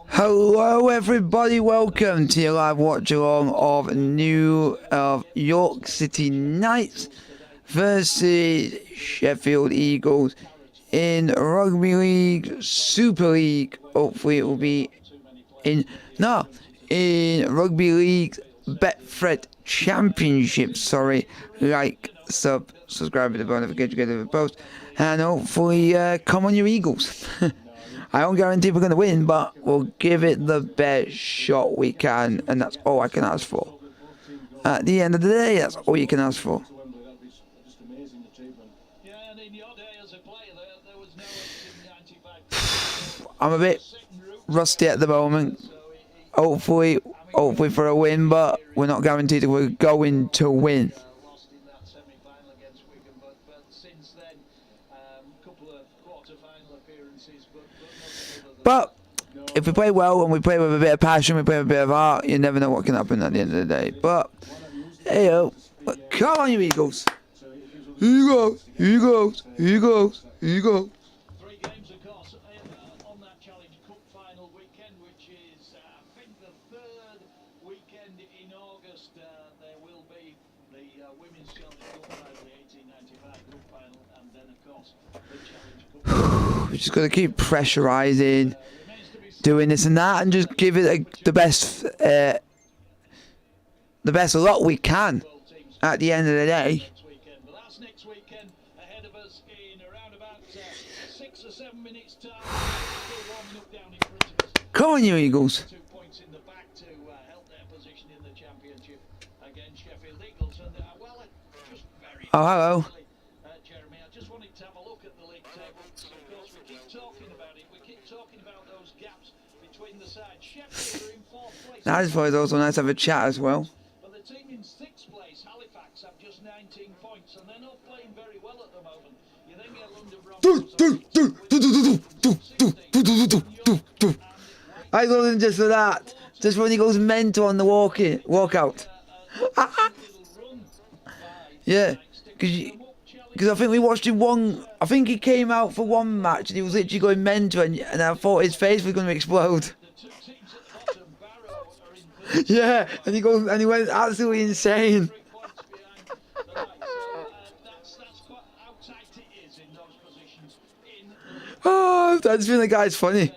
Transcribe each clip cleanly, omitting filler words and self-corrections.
Hello everybody, welcome to your live watch along of York City Knights versus Sheffield Eagles in Rugby League Super League. Hopefully it will be in Rugby League Betfred Championship. Sorry, like, subscribe to the bell notification to get the post, and hopefully come on your Eagles. I don't guarantee we're going to win, but we'll give it the best shot we can, and that's all I can ask for. At the end of the day, that's all you can ask for. I'm a bit rusty at the moment. Hopefully for a win, but we're not guaranteed that we're going to win. But if we play well and we play with a bit of passion, we play with a bit of heart, you never know what can happen at the end of the day. But hey yo, come on you Eagles! Eagles! Eagles! Eagles! Eagles! 3 games, of course, on that Challenge Cup final weekend, which is, I think, the 3rd weekend in August. There will be the Women's Challenge Cup final, the 1895 Cup final, and then, of course, the Challenge Cup. We just got to keep pressurising, doing this and that, and just give it the best lot we can at the end of the day. Next weekend ahead of us in around about 6 or 7 minutes time. Warming up down in Christmas. Come on you Eagles! 2 points in the back to help their position in the championship against Sheffield Eagles. And well, just very hello. Jeremy, I just wanted to have a look at the league table. Of course, we keep talking about it. We keep talking about those gaps between the sides. Sheffield are in 4th place. That is probably also nice to have a chat as well. But the team in 6th place, Halifax, have just 19 points, and they're not playing very well at the moment. You then get London I wasn't just for that. Just when he goes mental on the walkout. Yeah, because I think we watched him I think he came out for one match and he was literally going mental, and I thought his face was going to explode. Yeah, and he went absolutely insane. Oh, I just feel the guy's funny.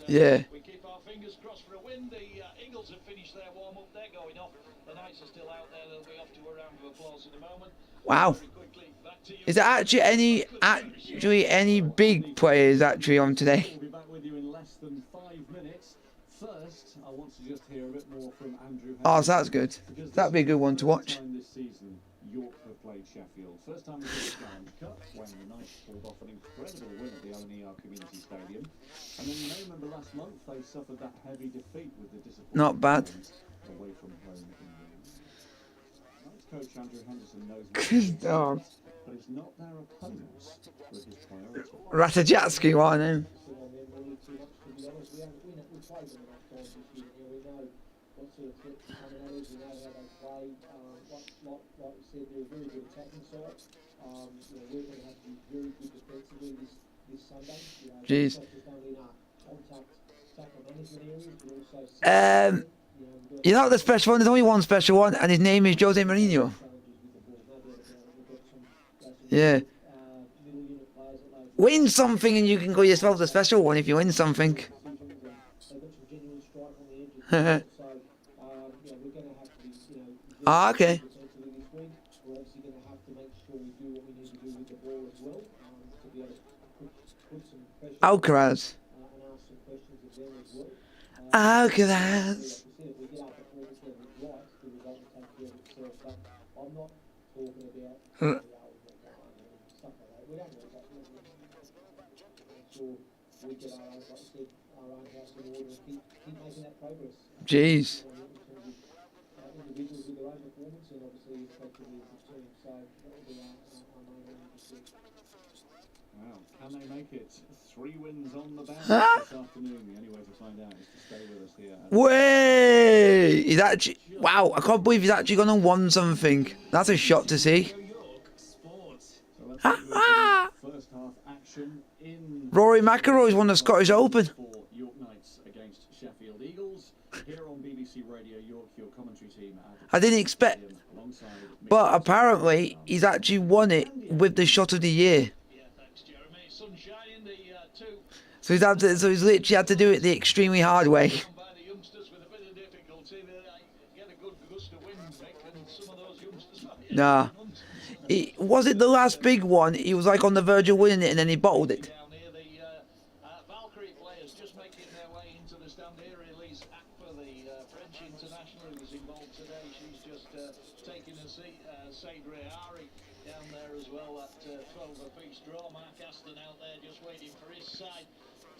Yeah. We keep our fingers crossed for a win. The Eagles have finished their warm-up. They're going off. The Knights are still out there. They'll be off to a round of applause in a moment. Wow. Is there actually any big players actually on today? We'll be back with you in less than 5 minutes. First, I want to just hear a bit more from Andrew. Oh, so that's good. That'd be a good one to watch. This season, York have played Sheffield. First time in the Challenge Cup when the Knights pulled off an incredible win at the ONER Community Stadium. And then you may remember last month they suffered that heavy defeat with the disappointment. Not bad. Away from home in the Knights coach Andrew Henderson knows Dog. but it's not their opponents that is his priority. Ratajatsky, what I know. Jeez. You know the special one? There's only one special one, and his name is Jose Mourinho. Yeah. Win something and you can call yourself the special one if you win something. Ah, okay. Alcaraz. Alcaraz. Jeez. Wow, can they make it? 3 wins on the bounce this afternoon. The only way to find out is to stay with us here. Way! He's actually... Wow, I can't believe he's actually gone and won something. That's a shock to see. So let's first half action in Rory McIlroy's won the Scottish Open. for York Knights against Sheffield Eagles. Here on BBC Radio York, your commentary team I didn't expect, alongside but apparently he's actually won it with the shot of the year. Yeah, thanks, Jeremy. Sunshine, the two So he's literally had to do it the extremely hard way. done by the youngsters with a bit of difficulty. They get a good gust of wind, Mick, and some of those youngsters might be Nah. Was it the last big one? He was like on the verge of winning it and then he bottled it. down here. The Valkyrie players just making their way into the stand here. Elise Akpa, the French international who was involved today, she's just taking a seat. Sadri Ari down there as well at 12 apiece draw. Mark Aston out there just waiting for his side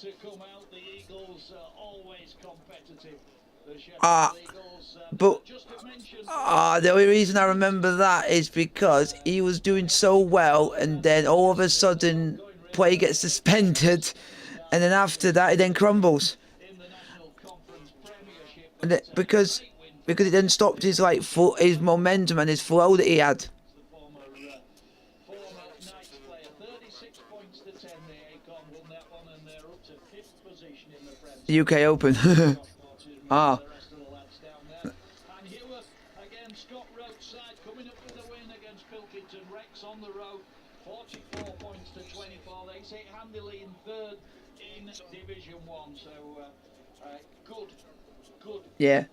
to come out. The Eagles always competitive. The Sheffield Eagles, but- just to mention, The only reason I remember that is because he was doing so well and then all of a sudden play gets suspended and then after that he then crumbles. in the National Conference Premiership, And because it then stopped his his momentum and his flow that he had. the former Knights player, 36 points to 10. The Acorn won that one, and they're up to 5th position in the Prem. The UK Open. Ah. The rest of the lads down there. And Heworth again, Scott Roach's side coming up with a win against Pilkington. Rex on the road, 44 points to 24. They sit handily in 3rd in Division 1. So good. Yeah.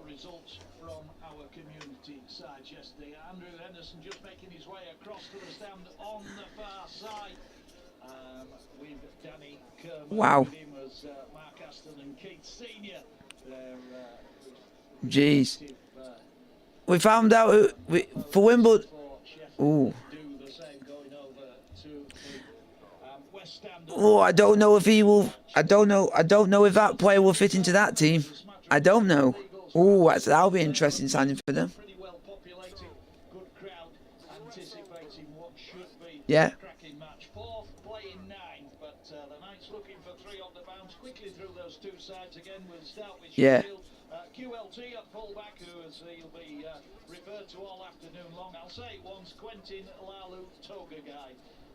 Results from our community side yesterday. Andrew Henderson just making his way across to the stand on the far side. With Danny Kerr. Wow. With him as Mark Aston and Keith Senior. They're Jeez. uh, We found out for Wimbledon. for Sheffield Ooh. do the same going over to the West Ham. Oh, I don't know if he will. I don't know if that player will fit into that team. I don't know. Oh, that'll be interesting signing for them. Pretty well populated, good crowd, anticipating what should be Yeah. a cracking match. 4th playing 9, but the Knights looking for 3 on the bounce. Quickly through those two sides again. We'll start with Yeah. Sheffield. QLT at fullback, who as he'll be referred to all afternoon long. I'll say it once, Quentin Lalu Toga guy,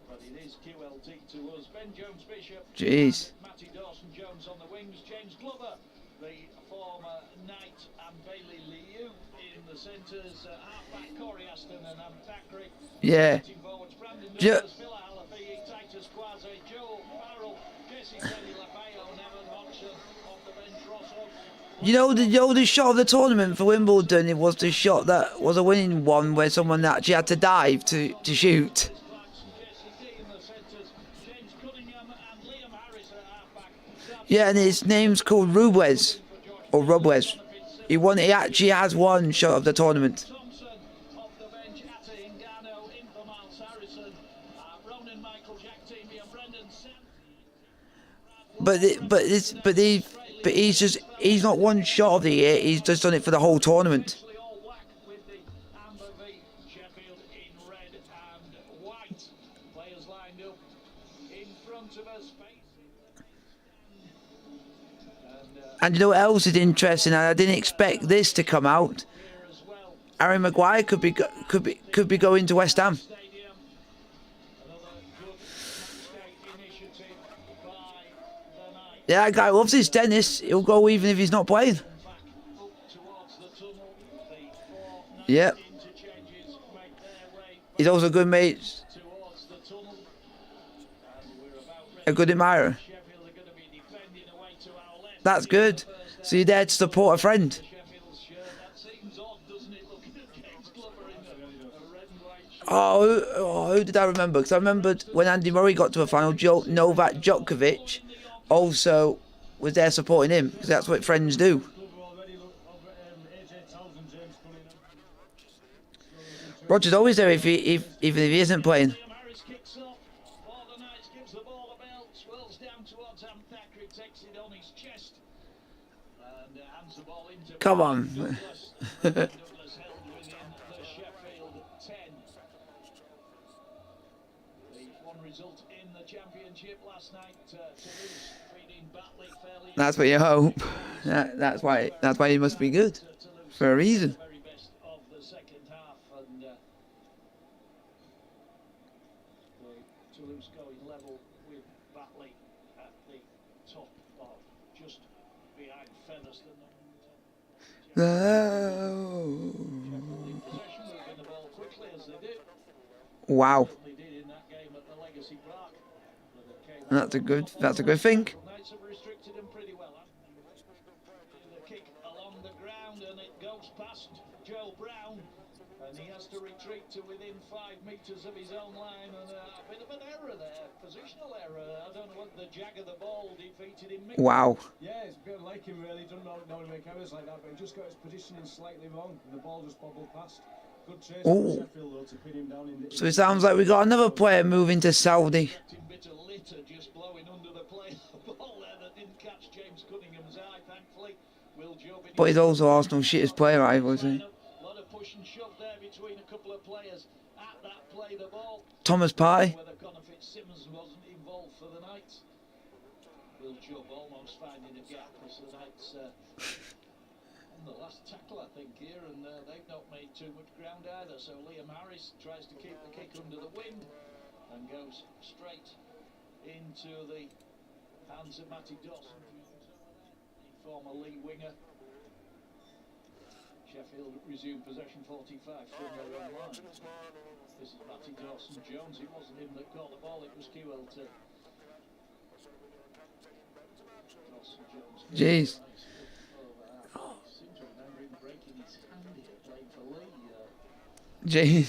but it is QLT to us. Ben Jones Bishop. Jeez. And Matty Dawson Jones on the wings. James Glover, the former Knight, and Bailey Liu in the centres. Halfback Corey Aston and Amtakri. Yeah. Forwards Brandon Ju- Douglas, Villa Halafi, Titus Quase, Joe Farrell, Jesse Kelly Lafayette, and Evan Hodgson off the bench. Ross Hodge. You know the shot of the tournament for Wimbledon. It was the shot that was a winning one where someone actually had to dive to shoot. Yeah, and his name's called Rubles or Robles. He actually has one shot of the tournament. Thompson off the bench, Atta Ingano, in for Miles Harrison, Ronan Michael, Jack Teamy, and Brendan Sam. He's not one shot of the year. He's just done it for the whole tournament. Actually all black with the amber V, Sheffield in red and white. Players lined up in front of us, And you know what else is interesting? And I didn't expect this to come out. here as well. Harry Maguire could be going to West Ham. Stadium. Another good match day initiative by the Knights. Yeah, that guy loves his tennis. He'll go even if he's not playing. Back up towards the tunnel. The 4 Knights Yep. interchanges make their way He's also good mates, towards the tunnel. And we're about ready. a good admirer. Sheffield are going to be defending away to our left. That's good. So you're there to support a friend. Sheffield's shirt. That seems odd, doesn't it? Looking at James Glover in a red and white shirt. Who did I remember? Because I remembered when Andy Murray got to a final, Novak Djokovic also was there supporting him, because that's what friends do. Roger's always there even if he isn't playing. Liam Harris kicks off for the Knights, gives the ball a belt, swirls down towards Amtakri, takes it on his chest, and hands the ball into Come on. Douglas. Douglas held within the Sheffield 10. The one result in the championship last night, Toulouse beating Batley fairly. That's what you hope. That's why he must be good Toulouse for a reason. the very best of the second half, and Toulouse going level with Batley at the top of just behind Featherstone. Sheffield in possession, moving the ball quickly as they did. Wow. Certainly did in that game at the Legacy Park. And that's a good thing. Knights have restricted him pretty well. The kick along the ground and it goes past Joe Brown. And he has to retreat to within 5 metres of his own line, and a bit of an error there, positional error. I don't know whether the jag of the ball defeated him. Wow. Yeah, it's a bit like him really. Doesn't know how to make errors like that, but he just got his positioning slightly wrong, and the ball just bobbled past. Good chase from Sheffield though to pin him down in the. So it sounds like we got another player moving to Saudi. Bit of litter just blowing under the play. The ball there that didn't catch James Cunningham's eye, thankfully. Will Job. But he's also Arsenal's shittest player, I would say. Lot of push and shove there between a couple of players. At that play, the ball. Thomas Partey. Whether Connor Fitzsimmons wasn't involved for the Knights. Will Job almost finding a gap as the Knights on the last tackle, I think, here, and they've not made too much ground either. So Liam Harris tries to keep the kick under the wind and goes straight into the hands of Matty Dawson, the former Lee winger. Sheffield resumed possession 45 from their own line. This is Matty Dawson-Jones. It wasn't him that caught the ball, it was QLT. Dawson-Jones. Jeez. I seem to remember him breaking his hand here playing for Lee. Jeez.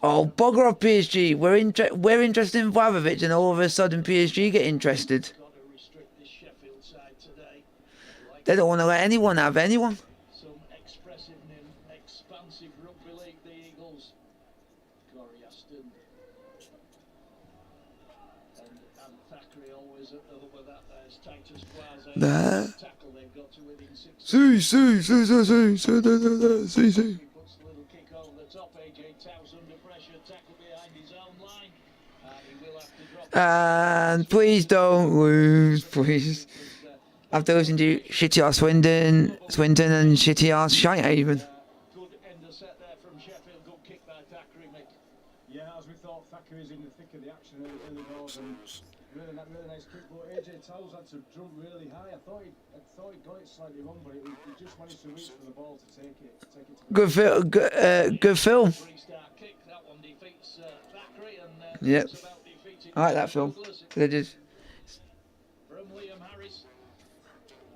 Oh, bugger off PSG. We're interested in Vlahovic, and all of a sudden PSG get interested. They don't want to let anyone have anyone. Some expressive and expansive rugby league, the Eagles. Corey Aston and Thackeray always at the hub of that. There's Titus Quasi. Tackle they've got to within 6. See. Puts the little kick over the top. AJ Towers under pressure. Tackle behind his own line. He will have to drop. And please don't lose, please. After losing to shitty ass Swindon and shitty ass Shinehaven. Good end of set there from Sheffield. Good kick by Thackeray, Mick. Yeah, as we thought, Thackeray's in the thick of the action early doors, and really nice kick. But AJ Towers had to jump really high. I thought he got it slightly wrong, but he just managed to reach for the ball to take it. Good film. Restart kick. That one defeats Thackeray, and yep. it's about defeating I like that film. They did. From Liam Harris.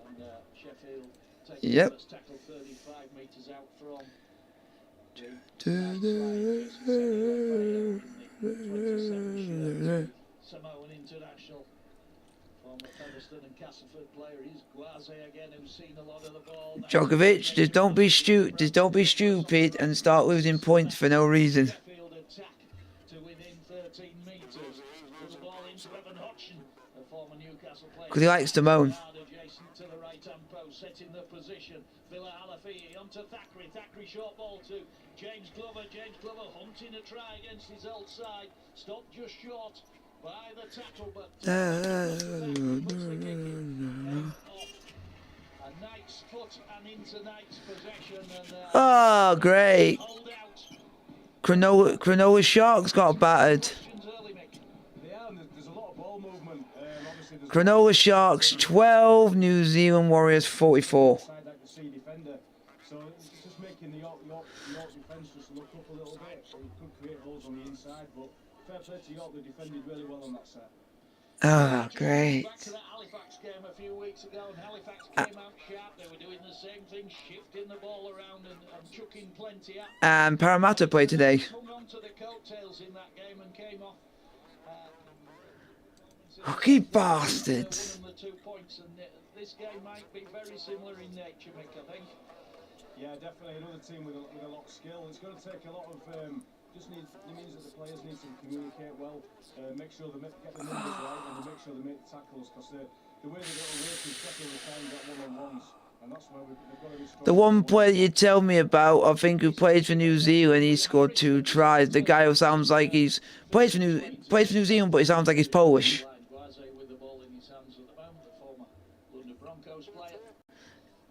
And Sheffield taking Yep. the first tackle 35 metres out from Samoan international, former Featherstone and Castleford player. He's Guaze again, who's seen a lot of the ball. Djokovic, just don't be stupid and start losing points for no reason. Sheffield attack to within 13 metres. The ball into Evan Hodgson, the former Newcastle player. Because he likes to moan. Adjacent to the right-hand post, setting the position. Villa Halafihi onto Thackeray. Thackeray short ball to James Glover. James Glover hunting a try against his old side. Stopped just short by the tackle, but a Knight's foot and into Knight's possession. And Oh, great. hold out. Cronulla Sharks got battered. Early, Mick. Yeah, and there's a lot of ball movement. Obviously, there's Cronulla Sharks 12, New Zealand Warriors 44. side like the C defender, so it's just making the York defence just look up a little bit. So you could create holes on the inside, but fair play to York, they defended really well on that set. Ah, great. Back to that Halifax game a few weeks ago, and Halifax came out sharp. They were doing the same thing, shifting the ball around and chucking plenty at. And Parramatta played today. Hung on to the coattails in that game and came off. Hockey bastards. The 2 points, and this game might be very similar in nature, Mick, I think. Yeah, definitely another team with a lot of skill. It's going to take a lot of. It means that the players need to communicate well, make sure they get the numbers right, and make sure they make the tackles, because the way they've got to work is Sheffield the time got one-on-ones, and that's where they've got to be strong. The one player you tell me about, I think, who plays for New Zealand, he scored 2 tries. The guy who sounds like he's plays for New Zealand, but he sounds like he's Polish. Guaze with the ball in his hands at the moment, the former London Broncos player.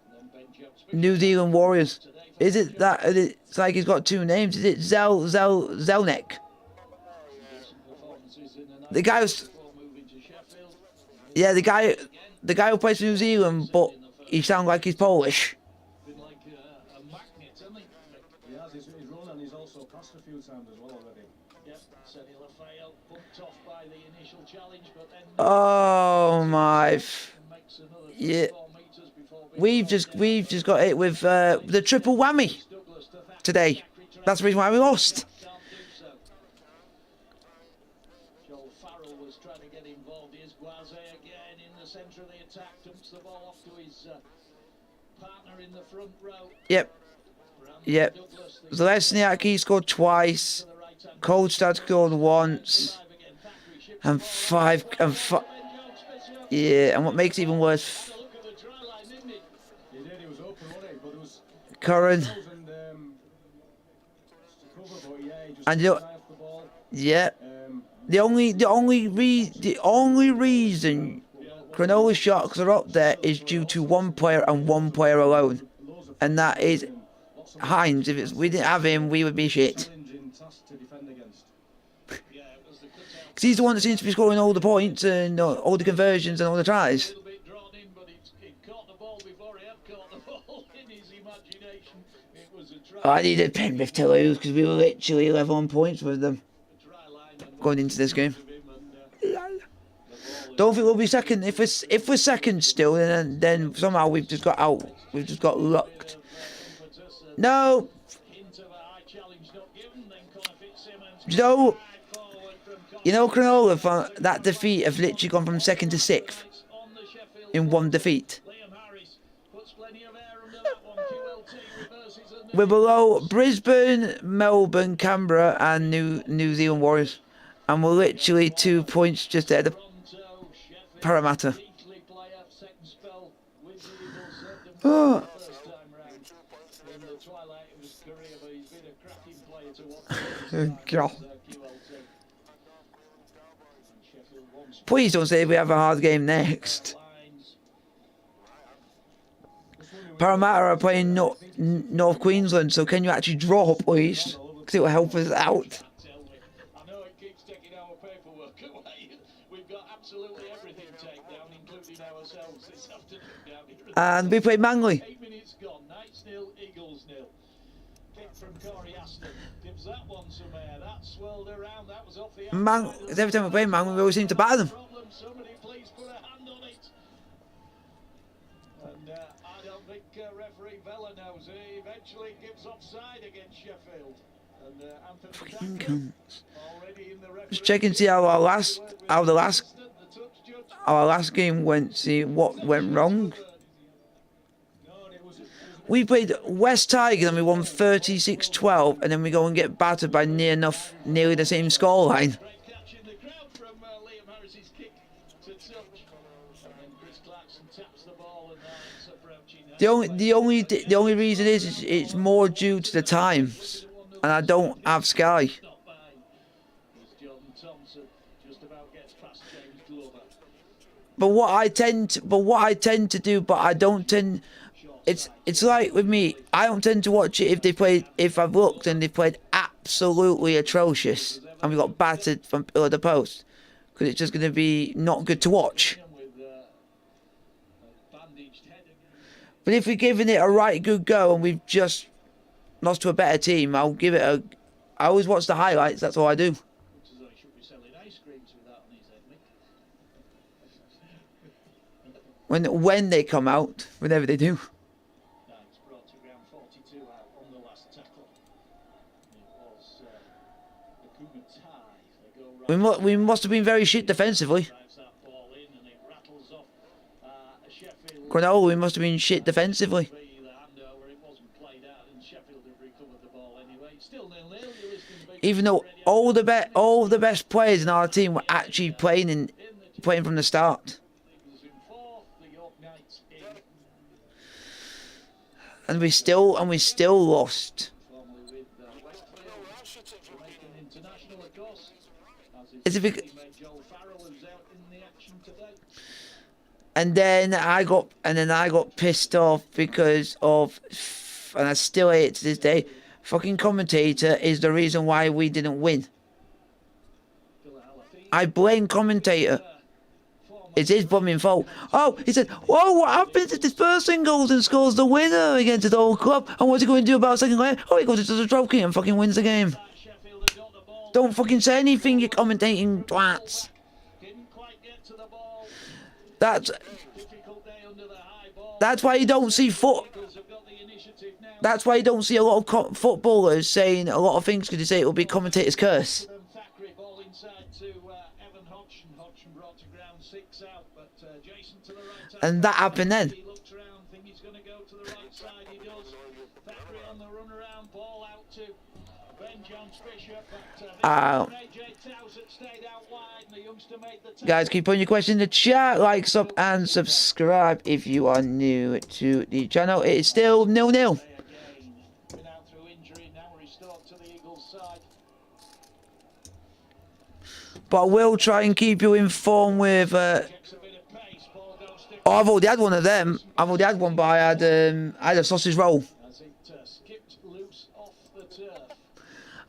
And then Ben Jones. New Zealand Warriors. Is it that? It's like he's got 2 names. Is it Zelnek? Decent performance The guy was, before moving to Sheffield. yeah, the guy who plays for New Zealand, but he sounds like he's Polish. Been like a magnet, hasn't he? He has his run, and he's also passed a few times as well already. Yep, Senny Lafayette bumped off by the initial challenge, but then Oh my, makes another yeah. 4 meters before being We've just got hit with the triple whammy Douglas to that today. That's the reason why we lost. can't do so. Joel Farrell was trying to get involved. Here's Guaze again in the centre of the attack, dumps the ball off to his partner in the front row. Yep, Brandon yep. Douglas, the Zelesniak scored twice. to the right-hand Coldstad scored once. drive again. Thackeray ships And five. Yeah, and what makes it even worse, look at the try line, didn't he? He did. He was open, wasn't he? But there was Curran. goals and to cover, but yeah, he just And took you- his eye off the ball. Yeah. Um, The only reason Cranola's shots are up there is due to one player and one player alone, and that is Hines. If we didn't have him, we would be shit. challenging task to defend against. Yeah, it was the cutout. Because he's the one that seems to be scoring all the points and all the conversions and all the tries. A little bit drawn in, but it caught the ball before he had caught the ball in his imagination. It was a try. I needed Penrith to lose because we were literally level on points with them Try line and going into this game. of him and the ball Don't think we'll be second. If we're second still, then somehow we've just got out. We've just got lucked. impetus, No, hint of a high challenge not given, then Connor Fitzsimmons you know, right forward from Connor you know, Cronulla from that defeat have literally gone from second to sixth on the Sheffield in one defeat. Liam Harris puts plenty of air under that one. QLT reverses and We're below Brisbane, Melbourne, Canberra, and New Zealand Warriors, and we're literally 2 points just ahead of Toronto, Sheffield, Parramatta. Leakley player, second spell with the Eagles, served him Oh. the first time round in the twilight of his career, but he's been a cracking player to watch. Oh, God. QLT. And Sheffield once Please don't say we have a hard game next. lines. Parramatta are playing North Queensland, so can you actually draw, please? Because it will help us out. Tell me. I know it keeps taking our paperwork away. We've got absolutely everything taken down, including ourselves this afternoon down here. And we played Manly. 8 minutes gone. Knights 0, Eagles 0. Kick from Corey Aston. Gives that one some air. That swirled around. That was off the outside. Every time we play Manly, we always seem to batter them. Problem. Somebody please put a hand on it. And I don't think referee Vella knows. He eventually gives offside against Sheffield. And Anthony Fucking Thackeray cunts. already in the referee. Just check and see how our last game went. See what went wrong. We played West Tigers and we won 36-12, and then we go and get battered by nearly the same scoreline. Great catch in the crowd from Liam Harris's kick to touch. And then Chris Clarkson taps the ball and it's approaching. The only reason is it's more due to the times, and I don't have Sky. Not by. As Jordan Thompson just about gets past James Glover. But what I tend to do, but I don't tend. It's like with me. I don't tend to watch it if I've looked and they've played absolutely atrocious and we got battered from pillar to post, because it's just going to be not good to watch. With a bandaged head. But if we're giving it a right good go and we've just lost to a better team, I'll give it a. I always watch the highlights. That's all I do. Looks as though he should be selling ice creams with that on his head, Mick. When they come out, whenever they do. Knights brought to ground 42 out on the last tackle. It was the Cougar tie. They go right. We must have been very shit defensively. Drives that ball in and it rattles off Sheffield. Cronulla, we must have been shit defensively. The handover, it wasn't played out and Sheffield have recovered the ball anyway. It's still 0-0. You're listening to Big Even though all the best players in our team were actually playing from the start, Eagles in fourth, the York Knights in and we still lost. formerly with Westfield, Jamaican international, of course. Is As his it bec- teammate Joel Farrell who's out in the action today. And then I got pissed off because of, and I still hate it to this day. Fucking commentator is the reason why we didn't win. Phil Alafina I blame commentator. It's his bumming fault. Oh, he said, "Oh, what happens if this person goes and scores the winner against the old club? And what's he going to do about a second leg? Oh, he goes into the trophy and fucking wins the game." Don't fucking say anything, you commentating twats. That's why you don't see That's why you don't see a lot of footballers saying a lot of things, because they say it will be commentator's curse. And that happened then. Guys, keep putting your questions in the chat. Like, sub, and subscribe if you are new to the channel. It is still 0-0. But I will try and keep you informed with. Oh, I've already had one of them. I've already had one, but I had a sausage roll.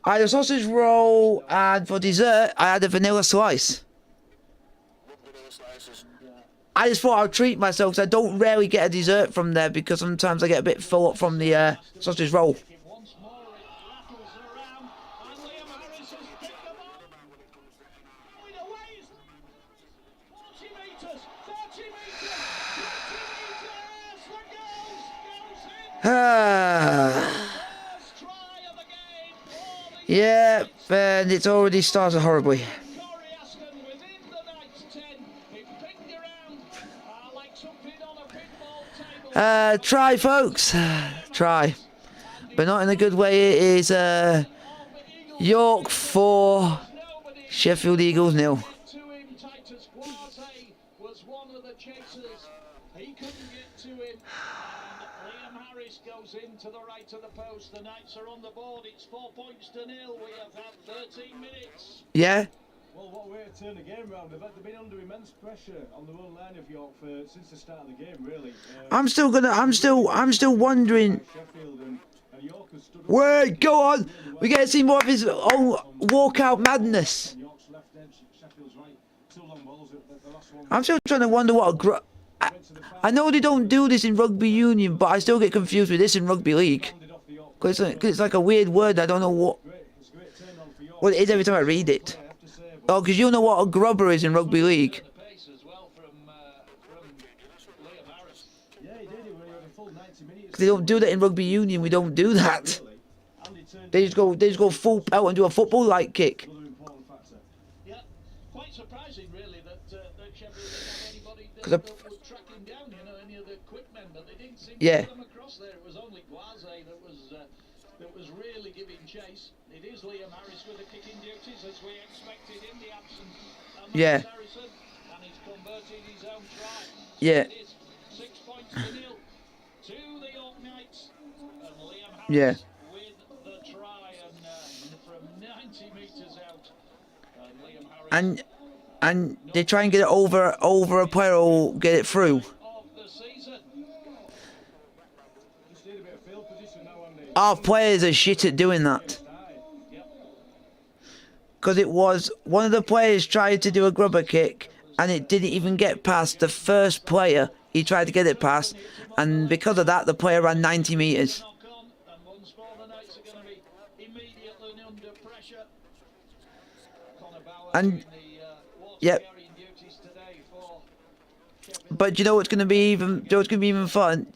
I had a sausage roll, and for dessert, I had a vanilla slice. I just thought I'd treat myself, because I don't rarely get a dessert from there, because sometimes I get a bit full up from the sausage roll. Yeah, and it's already started horribly. Try, folks. Try. But not in a good way. It is York 4, Sheffield Eagles 0. To the right of the post, the Knights are on the board. It's 4 points to 0. We have had 13 minutes. Yeah. Well, what way to turn the game around? They've been under immense pressure on the run line of York since the start of the game, really. I'm still wondering. Wait, go on. We get to see more of his own walkout madness. I'm still trying to wonder what I know they don't do this in rugby union, but I still get confused with this in rugby league. Because it's like a weird word. I don't know what it is every time I read it. Oh, because you know what a grubber is in rugby league. They don't do that in rugby union. We don't do that. They just go full pelt and do a football-like kick. Yeah, quite surprising, really, that Sheffield didn't have anybody that would track him down, any of the quick men, but they didn't seem to come across there. It was only Guaze that was really giving chase. It is Liam Harris with the kicking duties, as we expected in the absence of Harrison, and he's converted his own try. Yeah. It is 6 points to 0 to the York Knights, and Liam Harris with the try, and from 90 metres out, Liam Harris. And they try and get it over a player or get it through. Our players are shit at doing that. Because it was one of the players tried to do a grubber kick and it didn't even get past the first player. He tried to get it past, and because of that the player ran 90 metres. And yep. But you know what's gonna be even fun?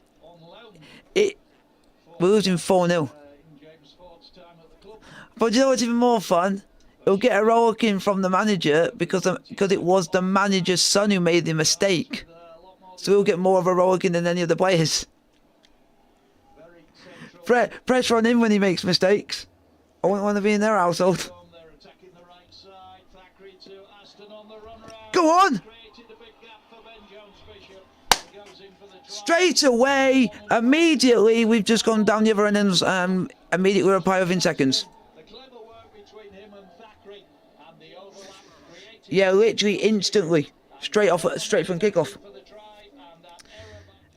We're losing 4-0. But you know what's even more fun? He'll get a rollicking from the manager because it was the manager's son who made the mistake. So he'll get more of a rollicking than any of the players. Pressure on him when he makes mistakes. I wouldn't want to be in their household. Go on! Straight away, immediately, we've just gone down the other end and immediately reply within seconds. Yeah, literally instantly, straight from kickoff.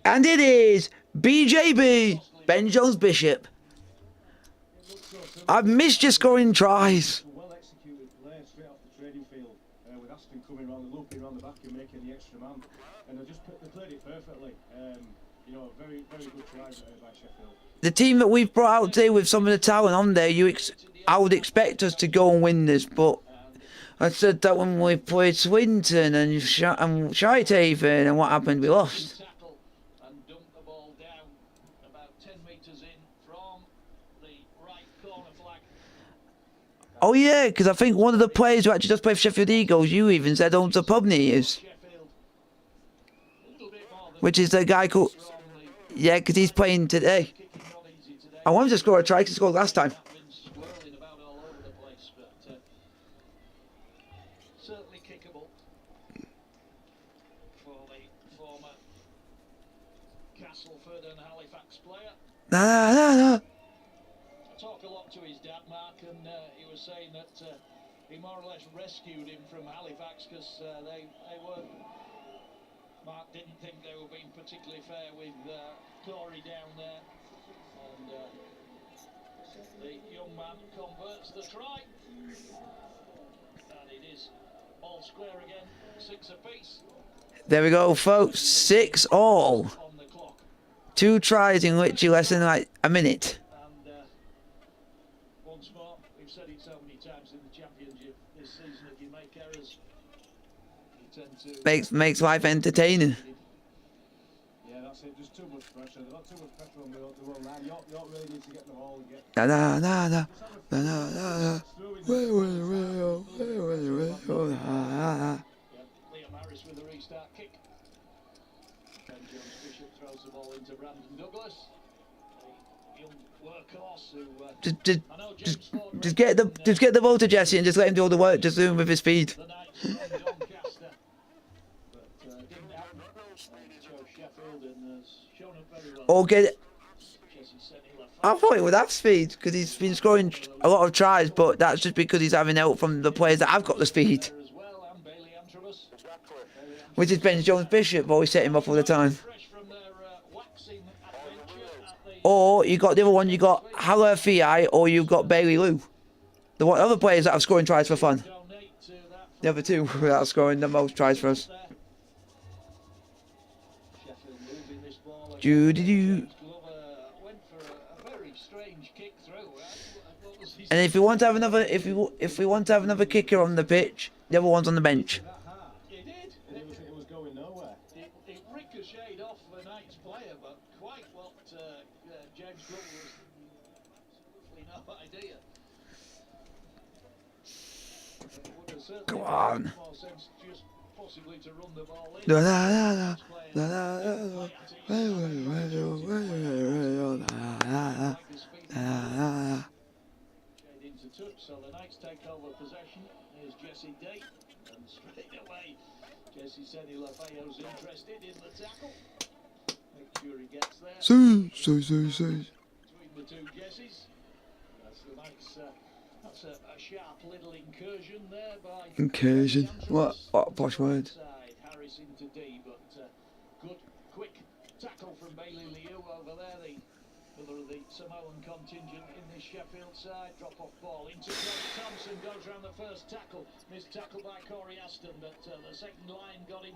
And it is BJB, Ben Jones Bishop. I've missed your scoring tries. Well executed play straight off the training field with Aston coming around and looping around the back and making the extra man. And they played it perfectly. You know, very, very good try by Sheffield. The team that we've brought out today with some of the talent on there, I would expect us to go and win this, but I said that when we played Swinton and Shirehaven and what happened, we lost. And dump the ball down about 10 metres in from the right corner flag. Oh yeah, because I think one of the players who actually just played for Sheffield Eagles, you even said owns a pub near yous. Which is the guy called... Yeah, because he's playing today. I wanted to score a try because he scored last time. Certainly kickable for the former Castleford and Halifax player. No. I talk a lot to his dad, Mark, and he was saying that he more or less rescued him from Halifax because they were... Mark didn't think they were being particularly fair with Corey down there. And the young man converts the try. And it is all square again, 6 apiece. There we go, folks. 6 all. On the clock. 2 tries in literally less than like a minute. And once more, we've said it so many times in the championship this season, if you make errors, you tend to... Makes life entertaining. Yeah, that's it. Just too much pressure. They've got too much pressure on the wrong line. York really needs to get the ball and get... Liam Harris with a restart kick. Ben Jones Bishop throws the ball into Brandon Douglas. The young workhorse who... I know James Ford Just get the ball to Jesse and just let him do all the work. Just do him with his speed. the Knights from Doncaster. But didn't happen. Chose Sheffield and has shown up very well. Or get it. Jesse Senila. I thought he would have speed because he's been scoring a lot of tries, but that's just because he's having help from the players that have got the speed. As well, and Bailey Antrobus. Which is Ben Jones Bishop, always set him up all the time. Fresh from their waxing adventure at the... Or you got the other one, you got Haller Fi, or you've got Bailey Lou. The other players that have scoring tries for fun. Donate to that The other 2 that are scoring the most tries for us. there. Sheffield moving this ball again. Doo-doo-doo. James Glover went for a very strange kick through. What was his... And if we want to have another, if we want to have another kicker on the pitch, the other one's on the bench. It did. It was going nowhere. It ricocheted off the Knights player, but quite what James Glover was absolutely no idea. It would have certainly Come made on. more sense just possibly to run the ball in. Da, da, da, da. Players shade into touch, so the Knights take over possession. Here's Jesse Day, and straight away, Jesse Senila Fayo's interested in the tackle. Make sure he gets there. Between the 2 Jessies. That's the Knights. That's a sharp little incursion there by... Incursion. What a posh word. Side, Harris into D, but good, quick tackle from Bailey Liu over there, the other of the Samoan contingent in this Sheffield side. Drop off ball into Craig Thompson, goes round the first tackle. Missed tackle by Corey Aston, but the second line got him.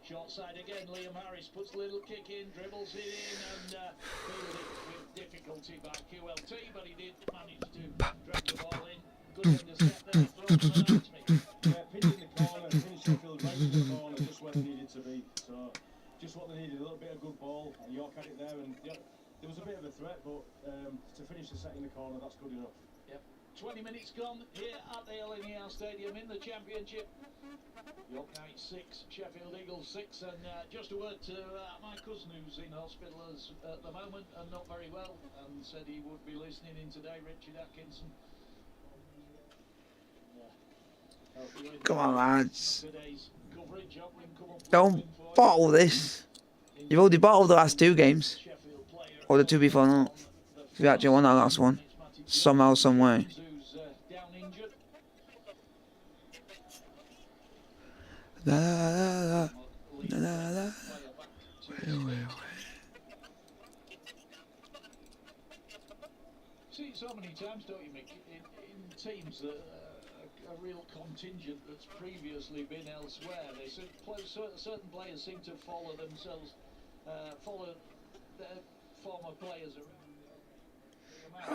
Short side again, Liam Harris puts a little kick in, dribbles it in, and fielded it with difficulty by QLT, but he did manage to drag the ball in. Good intercept there from Pinning the corner, pinning Sheffield right in the corner, just where they needed to be. So, just what they needed, a little bit of good ball, and York had it there, and yeah, there was a bit of a threat, but to finish the set in the corner, that's good enough. Yep. 20 minutes gone here at the LNER Stadium in the Championship. York Knights 6, Sheffield Eagles 6, and just a word to my cousin who's in hospital at the moment and not very well, and said he would be listening in today, Richard Atkinson. Come on, lads. Today's coverage, hope we can come up with Don't something for you. bottle this. You've already bottled the last 2 games. Sheffield player Or the 2 before that. We actually won that last one. Somehow, some way. who's down injured. Da, da, da, da, da, da. See it so many times, don't you, Mick? In teams that a real contingent that's previously been elsewhere. They certain players seem to follow themselves, follow their former players around.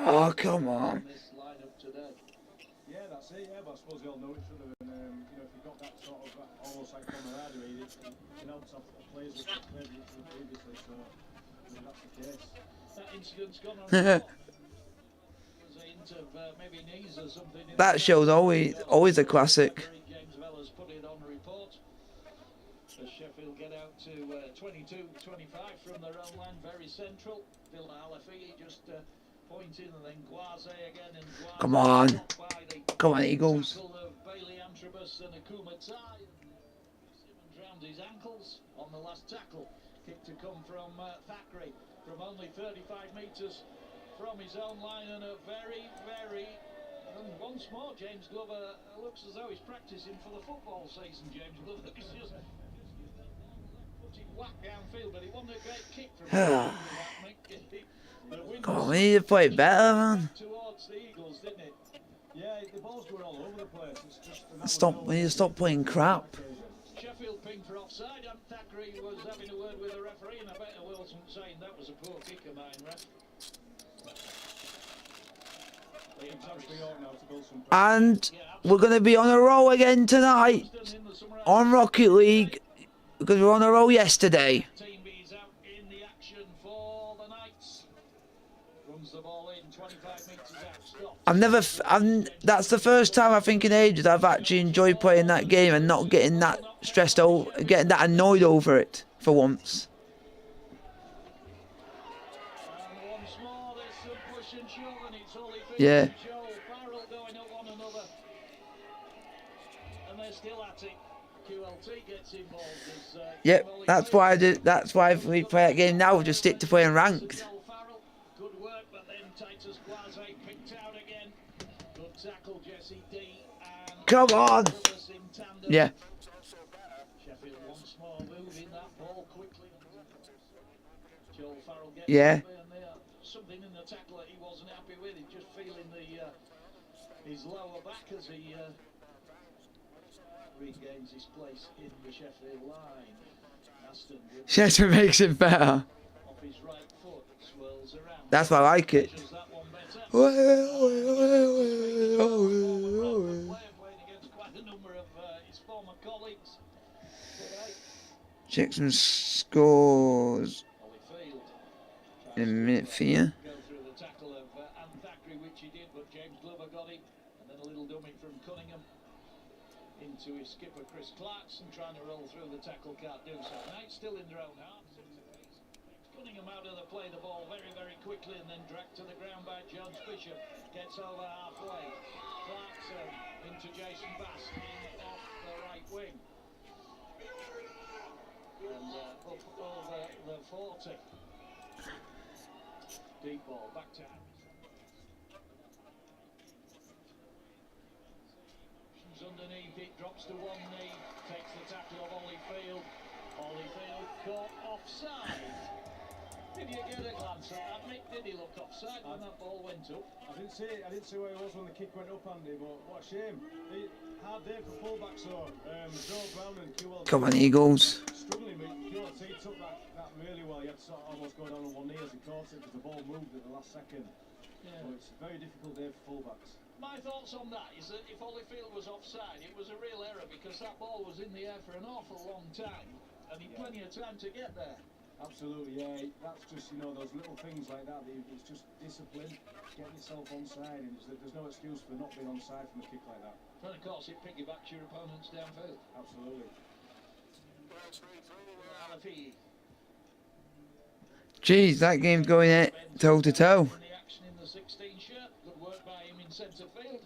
Oh, come on. This lineup today. Yeah, that's it. Yeah, but I suppose they all know each other, and you know, if you've got that sort of almost like camaraderie, it helps have players that have played with each other previously. So I mean, that's the case. That incident's gone on. There's a hint of maybe knees or something. That show's always a classic. James Vella's put it on report. As Sheffield get out to 22-25 from their own line, very central. Phil Alafi just pointing, and then Guaze again, and Guaze Come on. by the Come on, Eagles. tackle of Bailey Antrobus and Akuma Tai. Simmons round his ankles on the last tackle. Kick to come from Thackeray from only 35 metres from his own line, and a very, and once more James Glover looks as though he's practising for the football season. James Glover is just putting whack downfield, but it wasn't a great kick from him. Come on, we need to play better, man. Towards the Eagles, didn't it? Yeah, the ball's going all over the place. It's just Stop. We need to stop playing crap. Sheffield pinged for offside, and Thackeray was having a word with the referee, and I bet Wilson saying that was a poor kick of mine, ref. And we're going to be on a roll again tonight on Rocket League because we were on a roll yesterday. Team B's out in the action for the Knights. Runs the ball in 25 metres out. Stop. That's the first time I think in ages I've actually enjoyed playing that game and not getting that stressed out, getting that annoyed over it for once. And once more, there's some push and shove, and it's Holyfield Yeah. and Joel Farrell going at one another. And they're still at it. QLT gets involved. As, Yep, Holyfield- that's why if we play that game now, we just stick to playing ranked. Joel Farrell, good work, but then Titus Guaze picked out again. Good tackle, Jesse D. And Come on. Lewis in tandem. Yeah. Sheffield once more moving that ball quickly. Joel Farrell gets Yeah. up there, and there something in the tackle that he wasn't happy with. He's just feeling his lower back as he regains his place in the Sheffield line. Aston with Sheffield makes it better. off his right foot, swirls around. That's why I like it. Measures that one better. Playing against quite a number of his former colleagues today. Check some scores Holyfield in a minute for you. go through the tackle of Thackeray, which he did, but James Glover got him, and then a little dummy from Cunningham into his skipper Chris Clarkson, trying to roll through the tackle, can't do so. Knights still in their own half. Cunningham out of the play, the ball very, very quickly, and then dragged to the ground by Jones Bishop. Gets over halfway. Clarkson into Jason Bass in off the right wing. And up over the 40. Deep ball back to Harris. Underneath, it drops to one knee, takes the tackle of Holyfield. Holyfield caught offside. Did you get a glance at that, Mick? Did he look offside when that ball went up? I didn't see where he was when the kick went up, Andy, but what a shame. Hard day for fullbacks, so Joe Brown and QLT. Come on, Eagles. Struggling, but QLT took that really well. He had to sort of almost go down on one knee as he caught it because the ball moved at the last second. Yeah. So it's a very difficult day for fullbacks. My thoughts on that is that if Holyfield was offside, it was a real error because that ball was in the air for an awful long time and he'd plenty of time to get there. Absolutely, yeah. That's just, you know, those little things like that. It's just discipline, getting yourself onside, and there's no excuse for not being onside from a kick like that. And of course, it piggybacks your opponents downfield. Absolutely. Alafi. Jeez, that game's going toe to toe. In the action in the 16 shirt. Good work by him in centre field.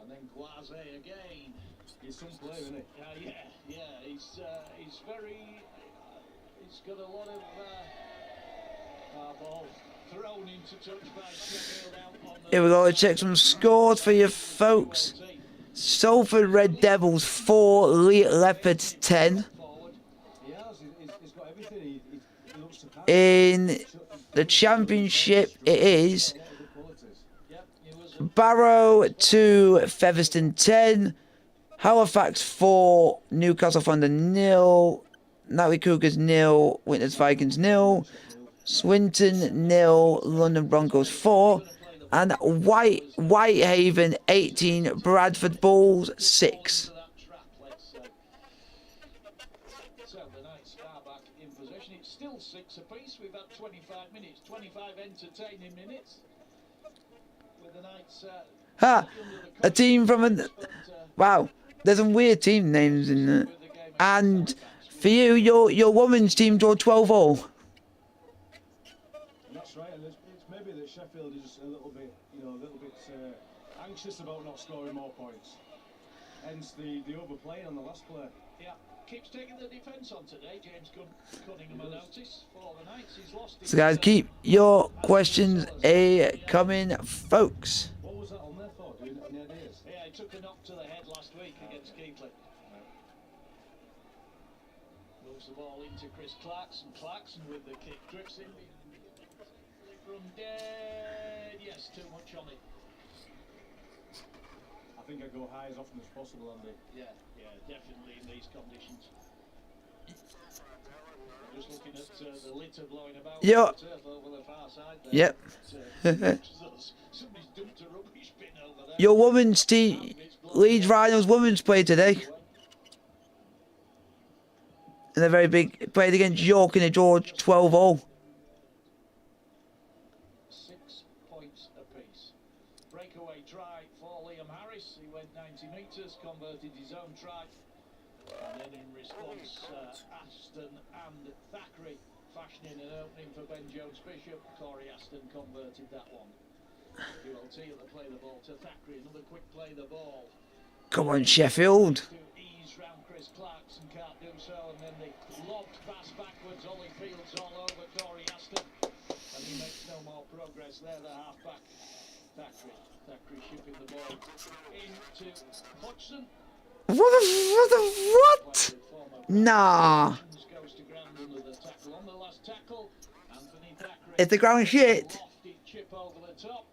And then Guaze again. He's some player, isn't he? Yeah. He's very. He's got a lot of balls thrown into touch by Sheffield out on the. Here we go. Check some scores for you folks. Salford Red Devils 4, Leopards 10. He has. He's got everything. He looks surprised. In the Championship, it is Yep, he was Barrow 2, Featherstone 10. Halifax 4, Newcastle Thunder 0. Natalie Cougars 0, Winters Vikings 0. Swinton 0, London Broncos 4. And Whitehaven 18, Bradford Bulls 6. So the Knights are back in possession. It's still 6 apiece. We've had 25 minutes, 25 entertaining minutes. With the Knights A team from a... Wow, there's some weird team names in there. And for you, your women's team draw 12-all. That's right, and it's maybe that Sheffield is a little bit, anxious about not scoring more points. Hence the overplaying on the last play. Yeah, keeps taking the defence on today. James Cunningham a notice for the Knights. He's lost. So guys, keep your questions coming, folks. What was that on there for? Do you have any ideas? Yeah, he took a knock to the head last week against Keighley. Moves the ball into Chris Clarkson. Clarkson with the kick drips in from dead. Yes, too much on it. I think I go high as often as possible, Andy. Yeah, definitely in these conditions. Just looking at the litter blowing about Yo. the turf over the far side there. Yep. Somebody's dumped a rubbish bin over there. Your women's team, Leeds Rhinos women's played today. And a very big, played against York in a draw 12-all. 6 points apiece. Breakaway try for Liam Harris. He went 90 metres, converted his own try. And then in response, Aston and Thackeray fashioning an opening for Ben Jones-Bishop. Corey Aston converted that one. ULT at the play the ball to Thackeray. Another quick play the ball. Come on, Sheffield. To ease round Chris Clarkson, can't do so. And then the lobbed pass backwards. Ollie Fields all over Corey Aston. And he makes no more progress there, the half-back. Thackeray shipping the ball into Hodgson. What? Nah. Goes to ground under the tackle. On the last tackle, Anthony Thackeray. It's the ground shit. Lofty chip over the top.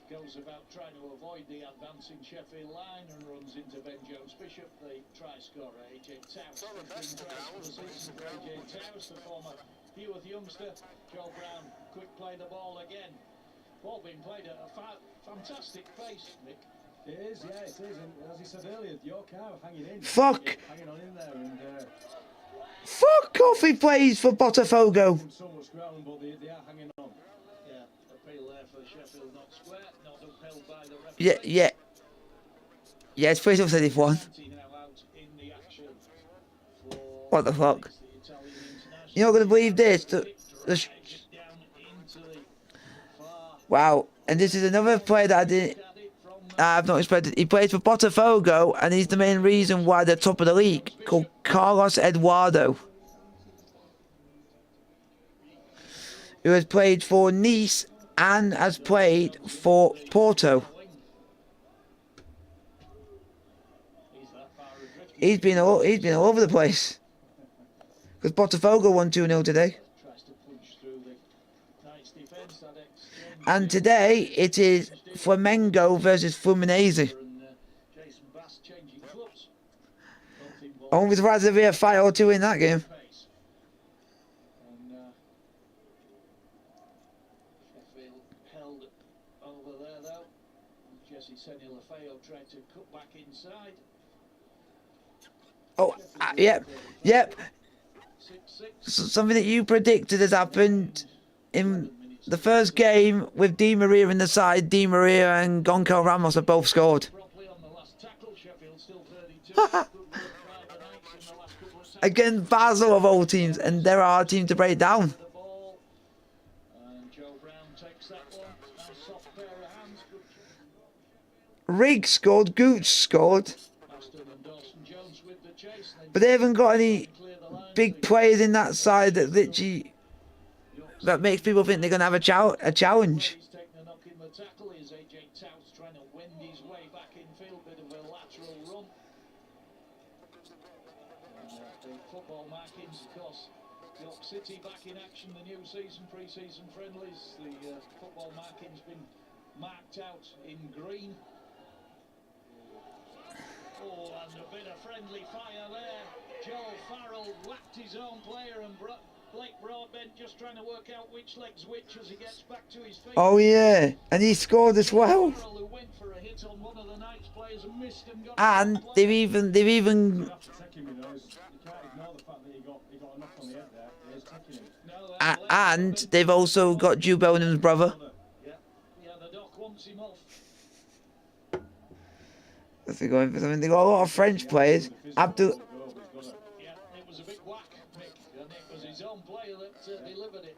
Goes about trying to avoid the advancing Sheffield line and runs into Ben Jones-Bishop, the try scorer. AJ Towse, 15 tries for the season for AJ Towse, the former Heworth youngster. Joe Brown, quick play the ball again. Ball being played at a fantastic pace, Nick. It is, yeah, it is. And as he said earlier, York are hanging in. Fuck. Hanging on in there, and Fuck off, he plays for Botafogo. so much ground, but they are hanging on. Yeah, appeal there for Sheffield, not square, not upheld by the referee. Yeah. Yeah, it's pretty upset if one. 20 now out in the action for What the fuck? the Italian international. You're not going to believe this. Down into the far Wow. And this is another player that I've not expected. He plays for Botafogo, and he's the main reason why they're top of the league, called Carlos Eduardo, who has played for Nice and has played for Porto. He's been all over the place. Because Botafogo won 2-0 today. tries to punch through the Knights defence. That exchange And today it is Flamengo versus Fluminense. and Jason Bass changing clubs. Both involved I won't be surprised if we have a fight or two in that game. pace. And Sheffield held over there though. Jesse Senilafeo tried to cut back inside. Oh, yep. 6-6. Something that you predicted has happened in the first game with Di Maria in the side. Di Maria and Gonçalo Ramos have both scored. Properly on the last tackle. Sheffield still 32. Good work by the Knights in the last couple of tackles. Again, Basel of all teams, and there are teams to break down. The ball. And Joe Brown takes that one. Nice soft pair of hands. Good Riggs scored, Gooch scored, Aston and Dawson Jones with the chase. And but they haven't got any clear the line. big players in that side that literally that makes people think they're going to have a challenge. He's taking a knock in the tackle. Is AJ Towse trying to wend his way back in field? Bit of a lateral run. And the football markings, of course, York City back in action, the new season, pre-season friendlies. The football marking's been marked out in green. Oh, and a bit of friendly fire there. Joel Farrell whacked his own player, and Blake Broadbent just trying to work out which leg's which as he gets back to his feet. Oh yeah, and he scored as well. Farrell, who went for a hit on one of the Knights players and missed and got And they've even You have to take him, you know. You can't ignore the fact that he got a knock on the head there. He is taking him. and they've also got Jude Bellingham brother. Yeah, the doc wants him off. They're going for something. They got a lot of French players. Abdul. Yeah, it was a big whack, Mick, and it was his own player that delivered it.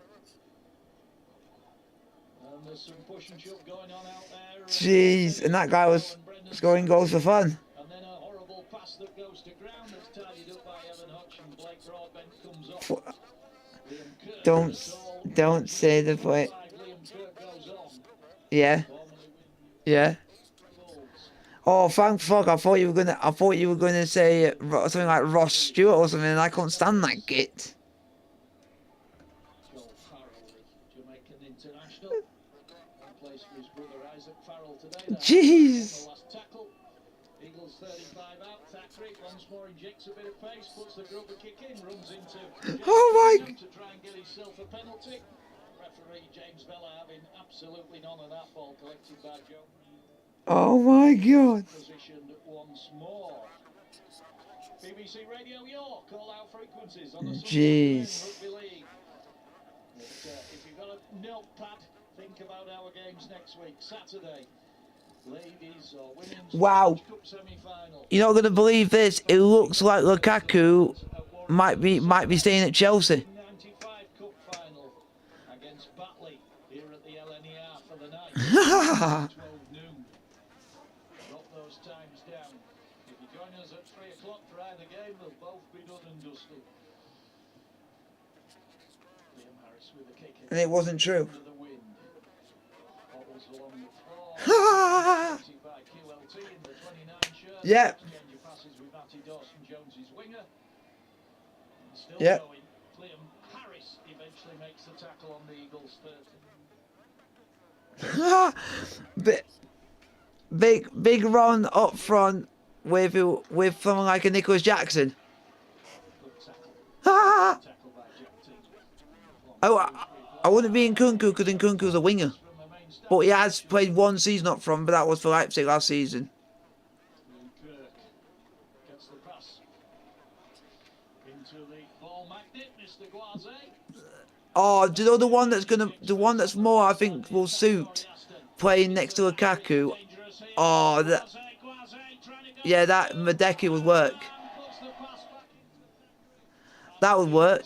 And there's some push and shove going on out there. Jeez, and that guy was scoring goals for fun. And then a horrible pass that goes to ground that's tidied up by Evan Hutch, and Blake Broadbent comes off. Don't say the play. Liam Kirk goes on. Yeah, yeah. Oh, thank fuck! I thought you were gonna say something like Ross Stewart or something, and I can't stand that git. Joel Farrell, the Jamaican international, plays for his brother Isaac Farrell today. Jeez. The last tackle. Eagles 35 out. Thackeray once more injects a bit of pace, puts the grubber kick in, runs into Oh my! to try and get himself a penalty. Referee James Vella having absolutely none of that ball collected by Joe. Oh my God! Positioned once more. BBC Radio York, call out frequencies on the Jeez. Rugby League. But, if you've got a notepad, think about our games next week. Saturday, ladies or women's Wow. Cup semi-final. You're not gonna believe this. It looks like Lukaku might be staying at Chelsea. 95 Cup final against Batley here at the LNER for the night. 12 noon. Drop those times down. If you join us at 3 o'clock for either game, they'll both be done and dusted. Liam Harris with a kick in. And it wasn't true. Under the wind. Bobbles along the floor. By QLT in the 29 shirt. Yeah. Exchange of passes with Matty Dawson Jones's winger. And still Yeah. going. Liam Harris eventually makes the tackle on the Eagles' 30. Big run up front with someone like a Nicholas Jackson. Good tackle. Ah! Tackle by Jack Teague. I wouldn't be in Kunku because Nkunku's a winger. From the main stand. But he has played one season up front, but that was for Leipzig last season. Kirk gets the pass into the ball magnet, Mr. Guaze. Oh, do you know the one that's more I think will suit playing next to Lukaku? Oh, yeah, that Madeki would work. That would work.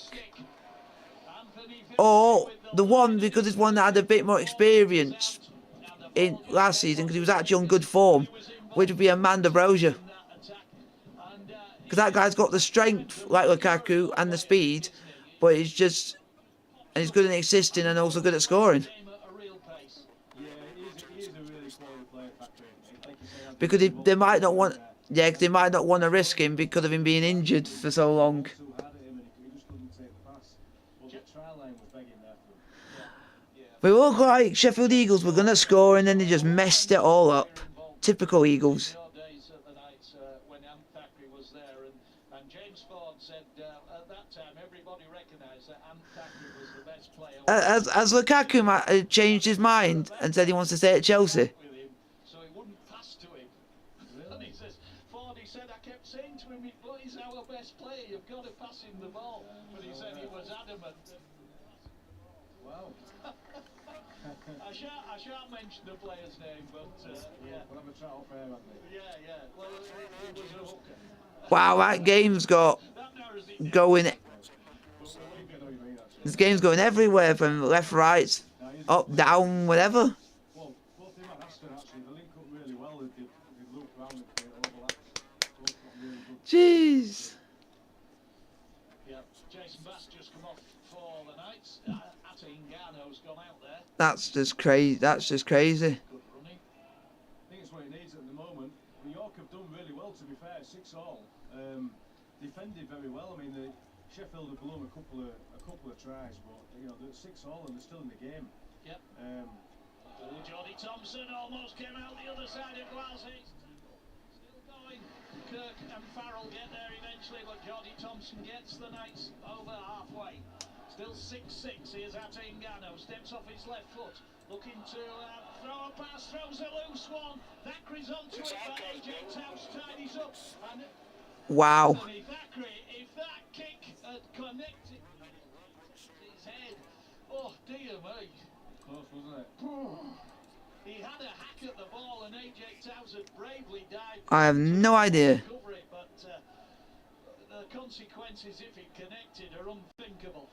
Or the one, because it's one that had a bit more experience in last season because he was actually on good form, which would be Amanda Brozier. Because that guy's got the strength like Lukaku and the speed, but he's good at assisting and also good at scoring. Because they might not want, cause they might not want to risk him because of him being injured for so long. But it looked like Sheffield Eagles were going to score and then they just messed it all up. Typical Eagles. When Thackeray was there, and James Ford said at that time everybody recognised that Thackeray was the best player. Has Lukaku changed his mind and said he wants to stay at Chelsea? So he wouldn't pass to him. And he says, Ford, he said, I kept saying to him, but he's our best player, you've got to pass him the ball. But he said he was adamant. Wow. I shan't mention the player's name, but yeah. We'll have a chat off air, haven't we? Yeah. Well, it was a hooker. Wow, that game's got going. This game's going everywhere from left, right, up, down, whatever. Well, both him and Aston actually, they link up really well. They loop around and create overlaps. Both got really good. Jeez. Yeah, Jason Bass just come off for the Knights. Ata Ingano's gone out there. That's just crazy. Good running. I think it's what he needs at the moment. York have done really well, to be fair, 6-all. Defended very well. I mean, Sheffield have blown a couple of tries, but you know they're 6-all and they're still in the game. Yep. Jordy Thompson almost came out the other side of Glasgow. Still going. Kirk and Farrell get there eventually, but Jordy Thompson gets the Knights over halfway. Still 6-6. Here's Atingano. Steps off his left foot. Looking to throw a pass. Throws a loose one. Thackeray's onto it, but AJ Towse tidies up. And Wow. if that kick had connected his head, oh dear me. Close, wasn't it? He had a hack at the ball and AJ Towse had bravely dived. I have no idea. Cover it, but the consequences if it connected are unthinkable.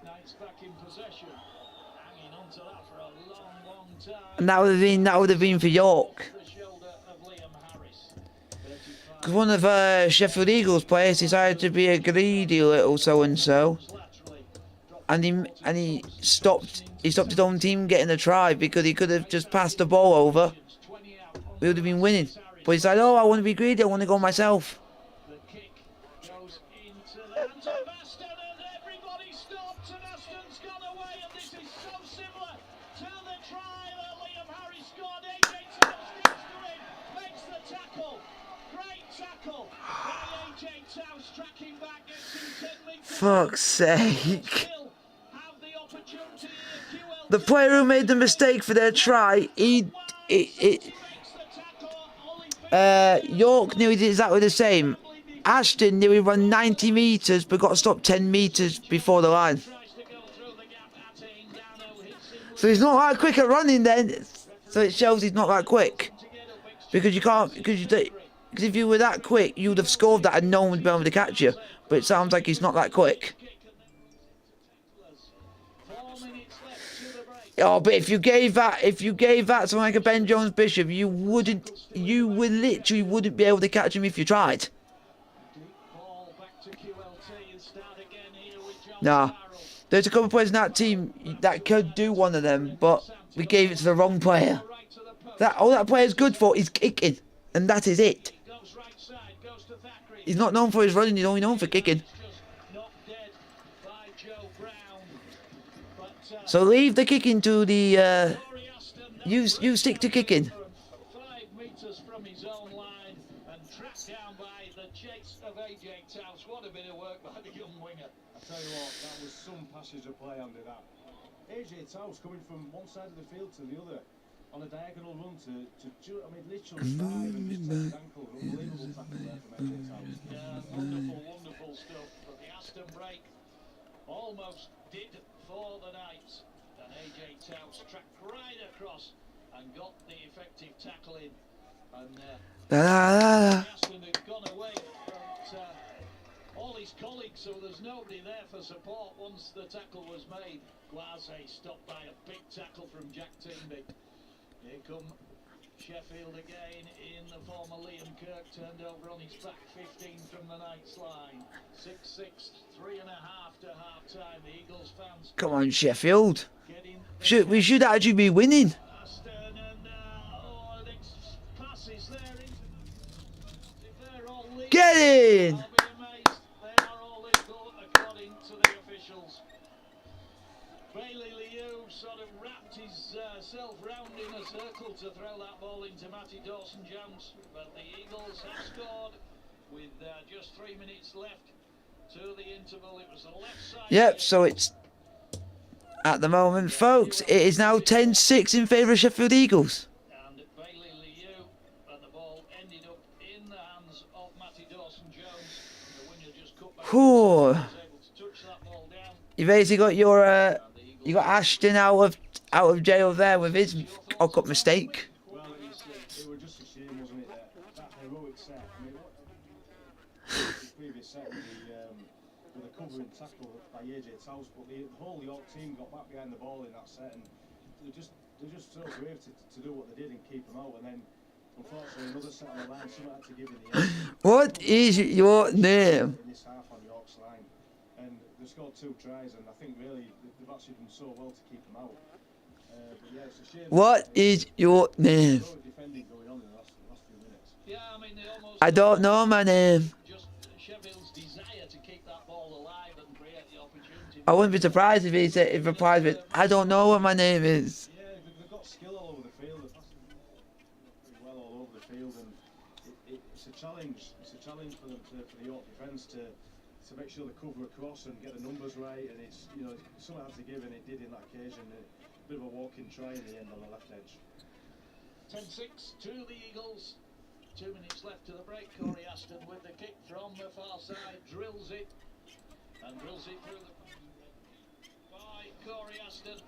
Knights back in possession, hanging on to that for a long time. And that would have been for York. The shoulder of Liam Harris. 'Cause one of Sheffield Eagles players decided to be a greedy little so-and-so. And he stopped his own team getting a try because he could have just passed the ball over. We would have been winning. But he said, oh, I want to be greedy, I want to go myself. The kick goes into the hands of Aston and everybody stopped and Aston's gone away and this is so similar to the try that Liam Harris scored. AJ Towse gets to him, makes the tackle. Great tackle by AJ Towse, tracking back, gets him 10 metres. Fuck's sake. Still have the opportunity here. QL The player who made the mistake for their try, makes the tackle. York knew he did exactly the same. Ashton knew he run 90 metres but got stopped 10 metres before the line. So he's not that quick at running then. So it shows he's not that quick. Because if you were that quick, you would have scored that and no one would be able to catch you. But it sounds like he's not that quick. Oh, but if you gave that to like a Ben Jones Bishop, you literally wouldn't be able to catch him if you tried. Nah, there's a couple of players in that team that could do one of them, but we gave it to the wrong player. All that player's good for is kicking, and that is it. He's not known for his running, he's only known for kicking. So leave the kicking to the you stick to kicking. 5 metres from his own line and tracked down by the chase of AJ Towse. What a bit of work by the young winger. I tell you what, that was some passage of play under that. AJ Towse coming from one side of the field to the other on a diagonal run to literally dive and just take his ankle. Unbelievable tackle there from AJ Towse. Yeah, wonderful stuff. But the Aston break almost did for the Knights. And AJ Towse tracked right across and got the effective tackle in. And Aston had gone away from all his colleagues, so there's nobody there for support once the tackle was made. Glasgow stopped by a big tackle from Jack Teamby. Here come Sheffield again in the former Liam Kirk, turned over on his back, 15 from the Knights line. 6-6, 3.5 to half time. The Eagles fans. Come on, Sheffield. We should actually be winning. Aston and the passes there. If they're all legal, Get in! I'll be amazed. They are all legal according to the officials. Bailey Liu sort of wrapped himself round in a circle to throw that ball into Matty Dawson-Jones, but the Eagles have scored with just 3 minutes left to the interval. It was the left side. Yep, so it's at the moment, folks, it is now 10-6 in favour of Sheffield Eagles. And Bailey Liu, and the ball ended up in the hands of Matty Dawson-Jones. The winger just cut back. Whew. Was able to touch that ball down. You basically got your you got Ashton out of jail there with his cock-up mistake. Well, it was just a shame, wasn't it? That heroic set. I mean, the previous set with a covering tackle by AJ Towse, but the whole York team got back behind the ball in that set, and they're just so brave to do what they did and keep them out. And then, unfortunately, another set on the line, someone had to give in the end. What is your name? In this half on York's line, and they scored 2 tries, and I think really they've actually done so well to keep them out. But yeah, it's a shame. What is your name? Defending going on in the last few minutes. Yeah, I mean, they almost I don't know my name. just Sheffield's desire to keep that ball alive and create the opportunity. I wouldn't be surprised if he said, if replied with, I don't know what my name is. Yeah, they've got skill all over the field. They're passing pretty well all over the field, and it's a challenge. It's a challenge for them for the York defence to make sure they cover across and get the numbers right. And it's, you know, something had to give, and it did in that occasion. A bit of a walking try in the end on the left edge. 10-6 to the Eagles. 2 minutes left to the break. Corey Aston with the kick from the far side, drills it through the by Corey Aston,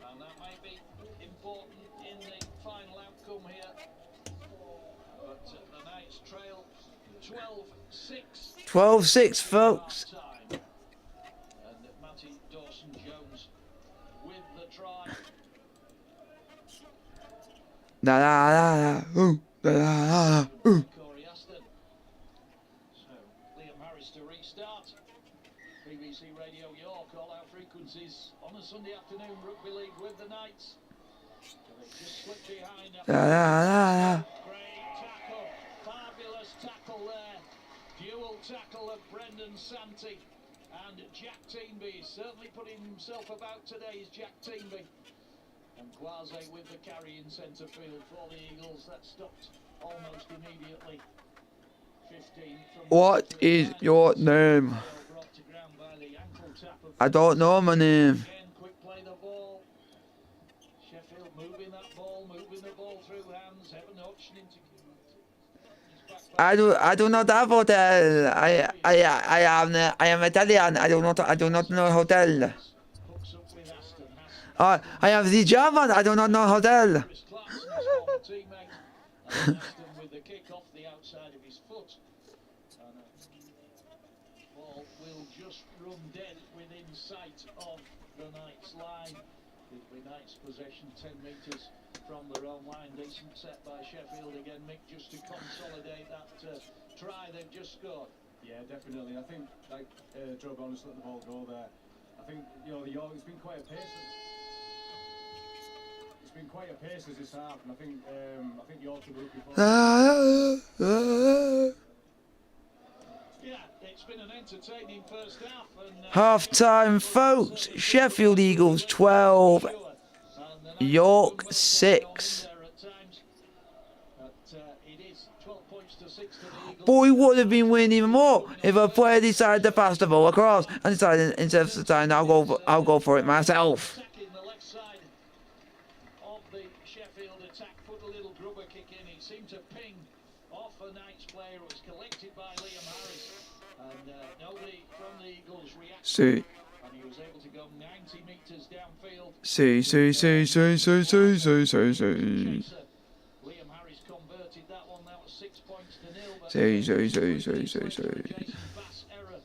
and that may be important in the final outcome here. But the Knights trail 12-6. 12-6, folks. Time. And Matty Dawson-Jones with the try. La la la la. Ooh. La la la la. Ooh. Corey Aston. So Liam Harris to restart. BBC Radio York, all our frequencies on a Sunday afternoon rugby league with the Knights. So they just slip behind. La la la la. Great tackle, fabulous tackle there. Dual tackle of Brendan Santee and Jack Teamby. Certainly putting himself about today is Jack Teamby. And Quase with the carry in centre field for the Eagles. That stopped almost immediately. 15 from What is your name? brought to ground by the ankle tap of I don't know my name. again, quick play the ball. Sheffield moving that ball, moving the ball through hands. Evan Hodgson into I do not have hotel. I am Italian. I do not know hotel. hooks up with Aston. I am the German. I do not know hotel. Chris Clarkson, his former teammate. And Aston with the kick off the outside of his foot. And ball will just run dead within sight of the Knights line. It'll be Knights possession 10 metres from their own line. Decent set by Sheffield again, Mick, just to consolidate that try they've just scored. Yeah, definitely. I think, like Joe Bonus let the ball go there. I think, you know, the York, it's been quite a pace. It's been quite a pace as this half, and I think York will be looking for. Yeah, it's been an entertaining first half. And, Half time, folks. Sheffield Eagles 12, York 6. But we would have been winning even more if a player decided to pass the ball across and decided instead of saying I'll go for it myself. The left side of the Sheffield attack put a little grubber kick in. It seemed to ping off a Knights player. It was collected by Liam Harris, and nobody from the Eagles reacted. See. And he was able to go 90 metres downfield. See. Liam Harris converted that one. That was 6 points to nil. But See. Jason Bass error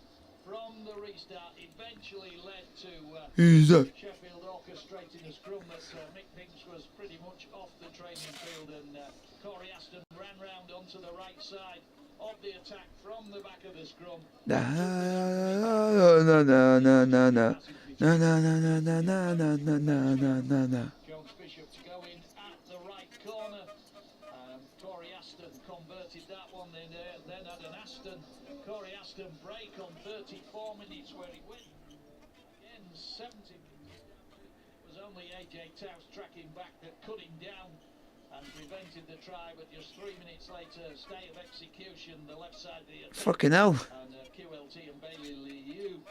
from the restart eventually led to Who's that? Sheffield orchestrating a scrum that Mick thinks was pretty much off the training field, and Corey Aston ran round onto the right side of the attack from the back of the scrum. No. Jones Bishop to go in at the right corner. Corey Aston converted that one. Then had an Corey Aston break on 34 minutes where he went. Again, 70. It was only AJ Towse tracking back that cut him down and prevented the try, but just 3 minutes later, stay of execution, the left side of the attack. Fucking hell. And QLT and Bailey Liu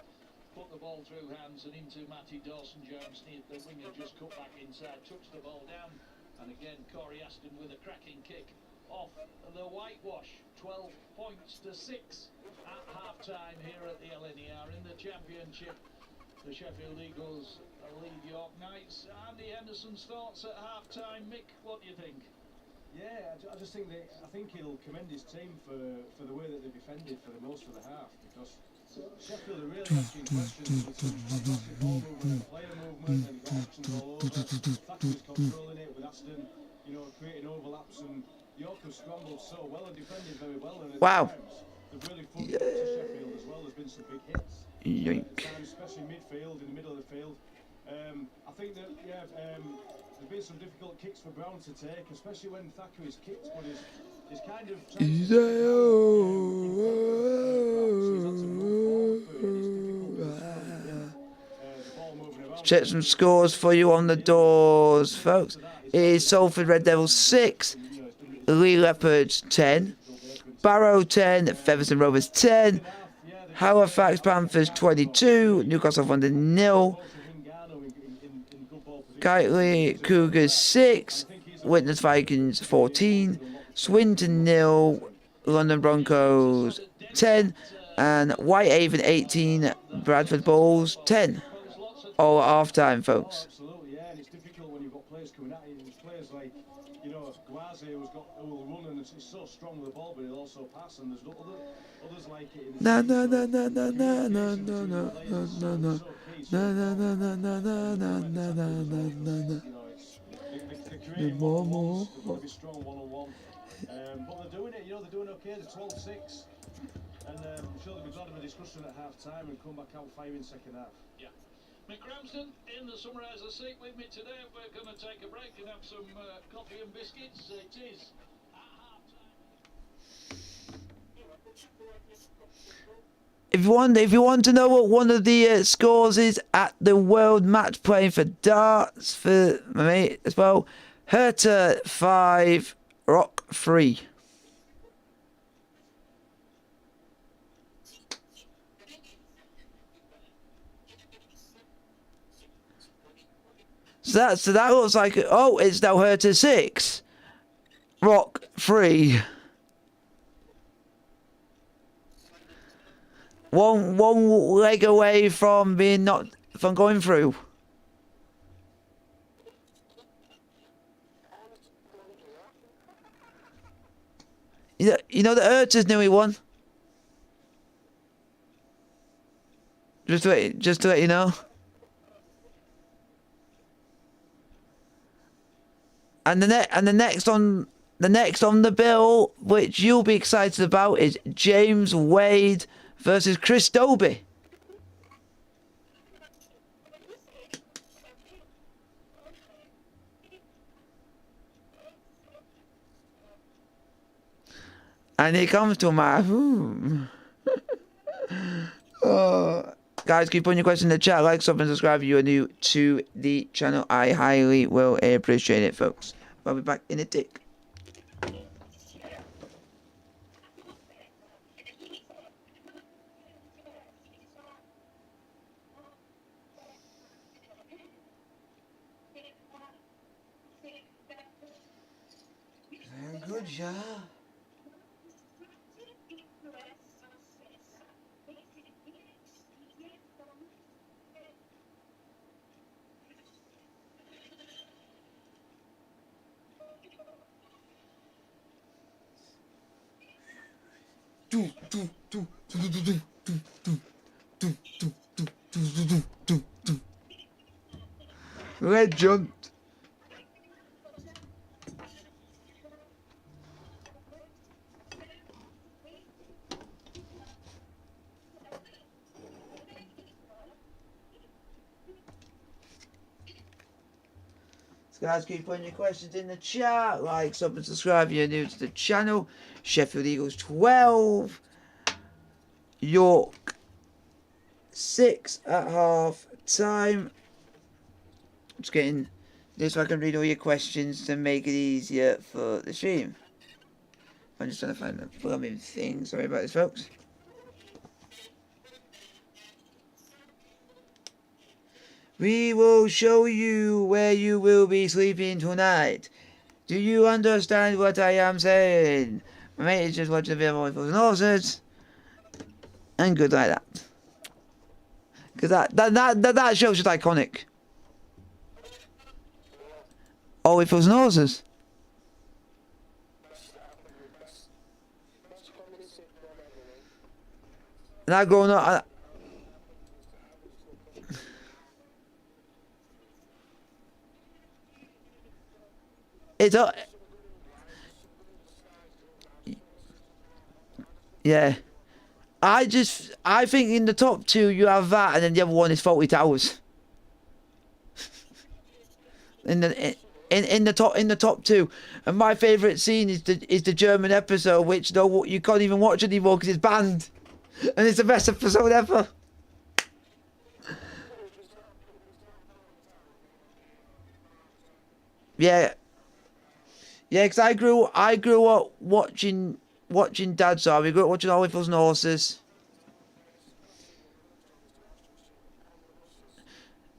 put the ball through hands and into Matty Dawson-Jones. The winger just cut back inside, touched the ball down, and again Corey Aston with a cracking kick off the whitewash. 12 points to 6 at half-time here at the LNER in the Championship. The Sheffield Eagles lead York Knights. Andy Henderson's thoughts at half-time. Mick, what do you think? Yeah, I just think I think he'll commend his team for the way that they defended for the most of the half, because Sheffield are really asking questions with some fantastic ball movement and player movement, and got actions all over. Thackeray's controlling it with Aston, you know, creating overlaps, and York have scrambled so well and defended very well. And at times, they've really fought to Sheffield as well. There's been some big hits. Yoink. Especially midfield, in the middle of the field. I think that, there's been some difficult kicks for Brown to take, especially when Thackeray's kicked, but his It's kind of check some scores for you on the doors, folks. It is Salford Red Devils 6, Lee Leopards 10, Barrow 10, Featherstone Rovers 10, Halifax Panthers 22, Newcastle London 0, Kitely Cougars 6, Witness Vikings 14, Swinton 0, London Broncos 10, and Whitehaven 18, Bradford Bulls 10. All at half time, folks. Absolutely, yeah, and it's difficult when you've got players coming at you. There's players like, you know, Gwazi who will run and it's so strong with the ball, but he'll also pass, and there's others like it. No, no, no, no, no, no, no, no, no, no, no, no. No, no, no, no, no, no, no, no, no, no, no. They've got to be strong one-on-one. But they're doing it, you know, they're doing okay. They're 12-6. And I'm sure they'll be glad of a discussion at half-time and come back out firing second half. Yeah. Mick Ramsden in the summariser seat with me today. We're going to take a break and have some coffee and biscuits. It is at half-time. If you want to know what one of the scores is at the World Match Play for darts for my mate as well, Hertha 5, Rock 3. So that looks like, oh, it's now Hertha 6, Rock 3. One leg away from from going through. You know the Hertha's nearly won. Just to let you know. And the next on the bill, which you'll be excited about, is James Wade versus Chris Dobie. And here comes to my guys, keep putting your questions in the chat. Like, sub, and subscribe if you are new to the channel. I highly will appreciate it, folks. I'll be back in a tick. Good job. Red jumped. Guys, keep putting your questions in the chat. Like, sub, and subscribe if you're new to the channel. Sheffield Eagles 12. York 6 at half time. Just getting this so I can read all your questions to make it easier for the stream. I'm just trying to find the plumbing thing. Sorry about this, folks. We will show you where you will be sleeping tonight. Do you understand what I am saying? My mate is just watching a bit of Rifles and Horses. And good like that. Because that show's just iconic. Oh, Rifles and Horses. Now growing up... It's a... Yeah. I think in the top two you have that, and then the other one is Faulty Towers. in in the top two. And my favourite scene is the German episode, which though you can't even watch anymore because it's banned, and it's the best episode ever. Yeah, yeah, because I grew up watching Dad's Army. We grew up watching All Whistles and Horses.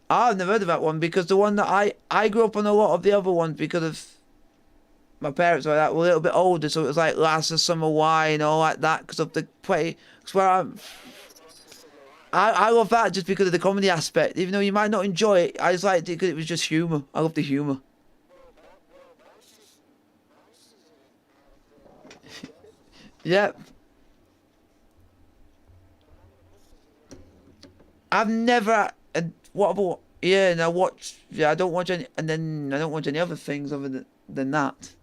I've never heard of that one because the one that I grew up on a lot of the other ones because of my parents were a little bit older, so it was like Last of Summer Wine all like that because of the play. Cause where I love that just because of the comedy aspect. Even though you might not enjoy it, I just liked it because it was just humour. I love the humour. Yep. I've never. What about? Yeah, and I watch. Yeah, I don't watch any, and then I don't watch any other things other than that.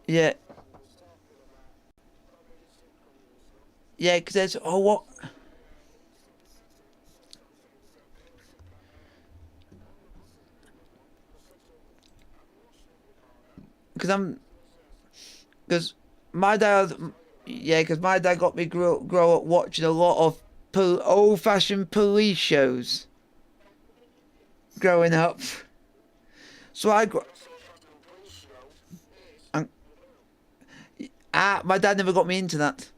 Yeah. Yeah, because there's what. Because my dad, yeah, because my dad got me grow up watching a lot of old-fashioned police shows growing up. So my dad never got me into that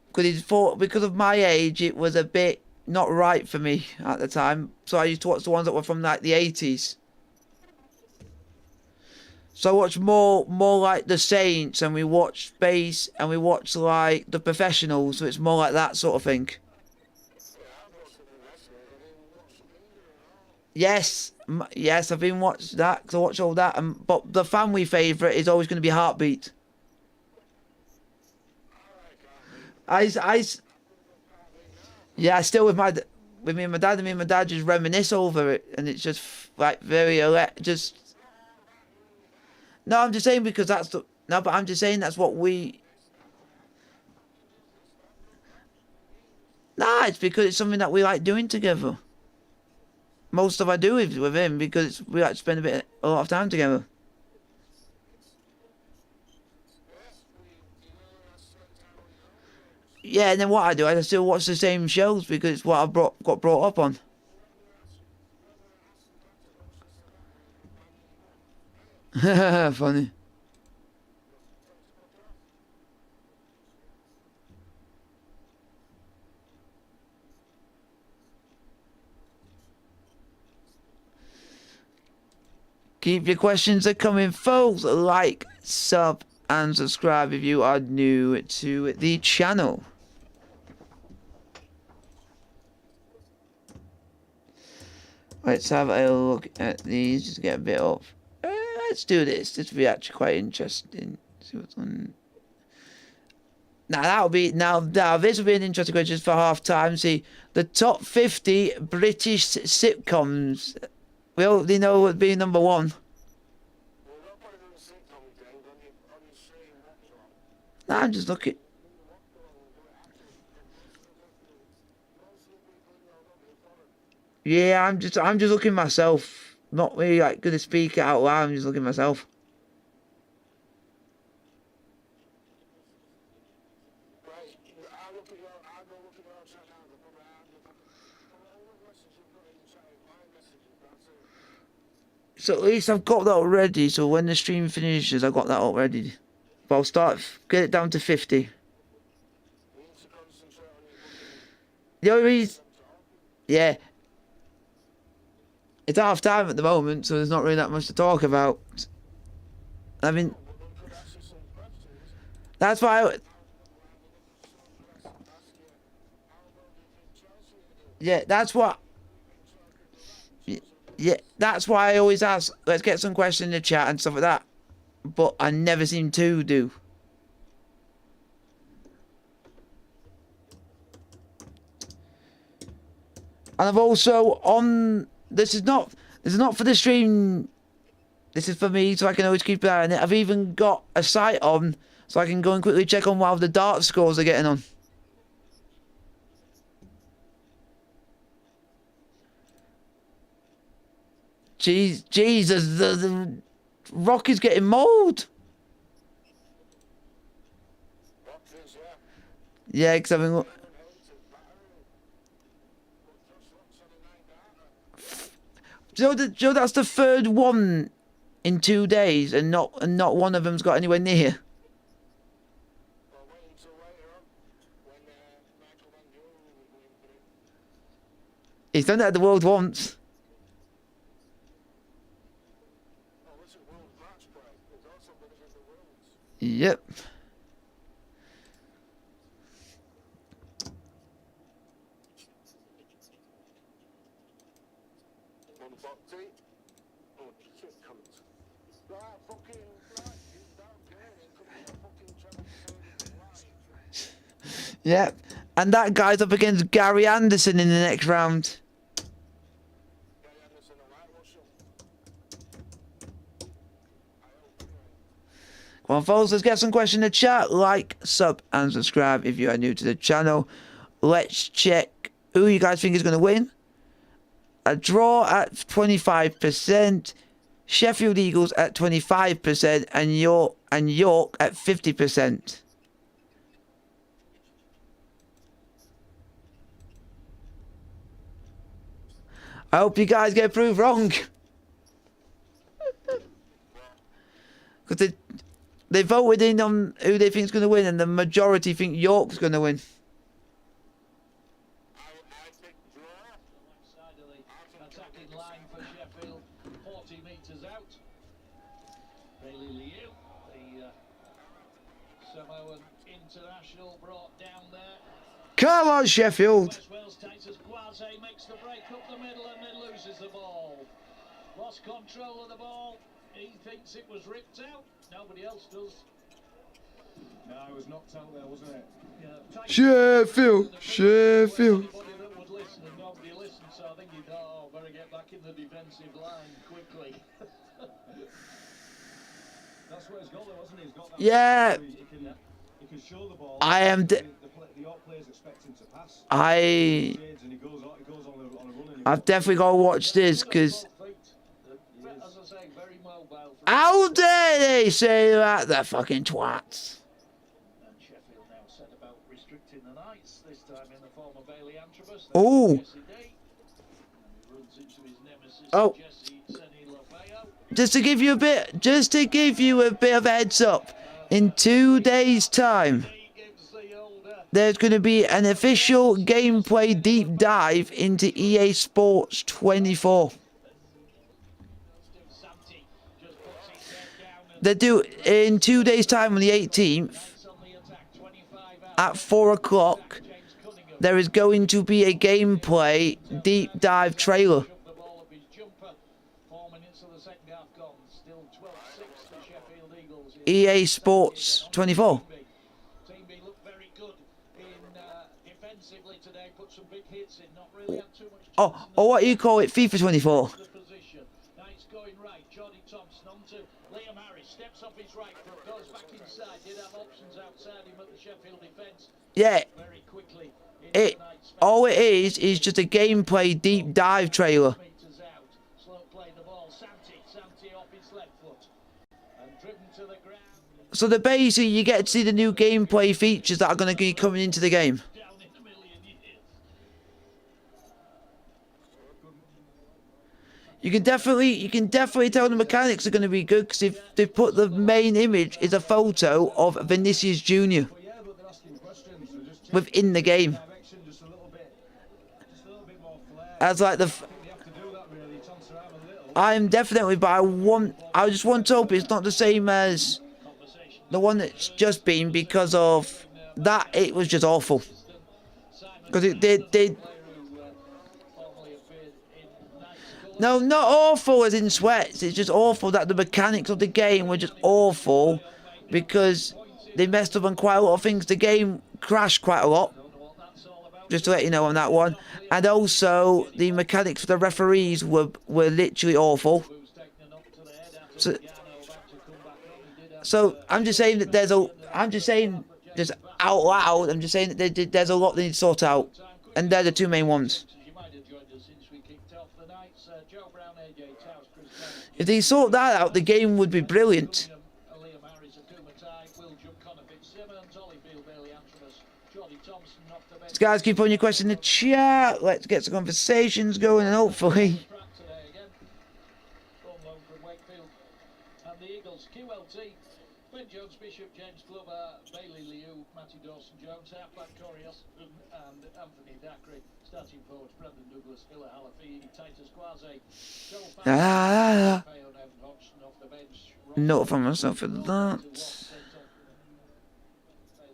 because he thought because of my age it was a bit not right for me at the time. So I used to watch the ones that were from like the 80s. So I watch more like The Saints, and we watch Space, and we watch like The Professionals, so it's more like that sort of thing. Yes, yes, I've been watching that, because I watch all that, but the family favourite is always going to be Heartbeat. Yeah, still with me and my dad, just reminisce over it, and it's just like very, just... No, I'm just saying because that's the... No, but I'm just saying that's what we... Nah, it's because it's something that we like doing together. Most of I do with him because we like to spend a lot of time together. Yeah, and then what I do, I still watch the same shows because it's what I got brought up on. Funny. Keep your questions coming, folks. Like, sub, and subscribe if you are new to the channel. Let's have a look at these. Just get a bit of... let's do this. This will be actually quite interesting. See what's on. Now this will be an interesting question for half time. See the top 50 British sitcoms. We already know what being number one. Nah, I'm just looking. Yeah, I'm just looking myself. Not really like gonna speak it out loud. I'm just looking myself. So at least I've got that already. So when the stream finishes, I got that already. But I'll get it down to 50. The only reason, yeah, it's half time at the moment, so there's not really that much to talk about. I mean, that's why yeah, that's what. Yeah, that's why I always ask, let's get some questions in the chat and stuff like that. But I never seem to do. And I've also this is not for the stream. This is for me, so I can always keep an eye on it. I've even got a site on, So I can go and quickly check on how the dart scores are getting on. Jesus, the rock is getting mauled. Yeah, because I've been... Do you know that's the third one in 2 days, and not one of them's got anywhere near. He's done that at the World once. Yep. Yep. And that guy's up against Gary Anderson in the next round. Come on, folks, let's get some questions in the chat. Like, sub, and subscribe if you are new to the channel. Let's check who you guys think is going to win. A draw at 25%, Sheffield Eagles at 25%, and York at 50%. I hope you guys get proved wrong. Because they voted in on who they think is going to win, and the majority think York's going to win. Attacking line for Sheffield, 40 metres out. Bailey Liu, the Samoan international, brought down there. Come on, Sheffield. West Wales Titus Quase makes the break up the middle and then loses the ball. Lost control of the ball. He thinks it was ripped out. Nobody else does. No, it was knocked out there, wasn't it? Yeah, Sheffield. Anybody that would listen, and nobody listened, so I think he thought, oh, better get back in the defensive line quickly. That's what he's got there, wasn't he? He's got that. Yeah. He can show the ball. I am. The York players expect him to pass. He goes on a run. I've definitely got to watch this because. As I say, very mobile. How dare they say that? The fucking twats. And Sheffield now set about restricting the Knights, this time in the form of Bailey Antrobus. Oh. Oh. Just to give you a bit of a heads up, in 2 days' time, there's going to be an official gameplay deep dive into EA Sports 24. They do in 2 days' time on the 18th at 4 o'clock. There is going to be a gameplay deep dive trailer. EA Sports 24. Oh, or what you call it, FIFA 24. Yeah. All it is just a gameplay deep dive trailer. So the basically you get to see the new gameplay features that are going to be coming into the game. You can definitely tell the mechanics are going to be good because if they put the main image is a photo of Vinicius Jr. within the game. As like I'm definitely, but I just want to hope it's not the same as the one that's just been, because of that it was just awful. Because it did. No, not awful as in sweats. It's just awful that the mechanics of the game were just awful because they messed up on quite a lot of things. The game crashed quite a lot. Just to let you know on that one. And also the mechanics for the referees were literally awful. So I'm just saying that I'm just saying, just out loud, I'm just saying that there's a lot they need to sort out. And they're the two main ones. If they sort that out, the game would be brilliant. So guys, keep on your question in the chat. Let's get some conversations going, and hopefully... And the Eagles, QLT, Ben Jones, Bishop, James Glover, Bailey Liu, Matty Dawson-Jones, Halfback Corias, and Anthony Dacre. Starting forwards, Brendan Douglas, Hilla Halafi, Titus Quase, Joel Fowler, Evan Hodgson off the bench. Note for myself for that. Failed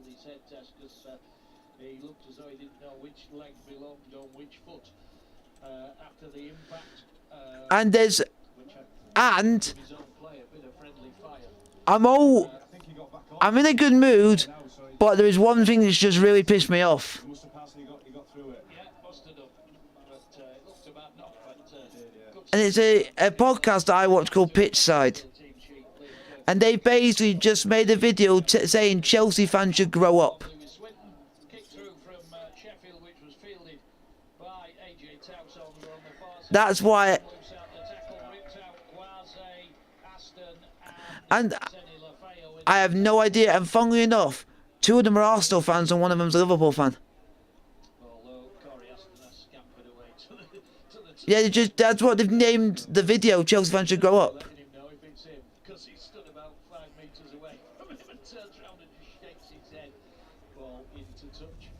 his head test because he looked as though he didn't know which leg belonged on which foot after the impact. And there's... And... His own play, a bit of friendly fire. I'm in a good mood, but there is one thing that's just really pissed me off. Must have passed and he got through it. Yeah, busted up. But it looked a bad knock. But, And it's a podcast that I watch called Pitchside. And they basically just made a video saying Chelsea fans should grow up. Lewis Swinton kicked through from Sheffield, which was fielded by AJ Towson on the far side. That's why... Loose out the tackle, ripped out Quase, Aston, And Senny Lafayette with I have no idea. And funnily enough, two of them are Arsenal fans and one of them's a Liverpool fan. although Corey Aston has scampered away to the Yeah, that's what they've named the video. Chelsea fans should grow up. letting him know if it's him, because he stood about 5 metres away from him and turns around and just shakes his head. Ball into touch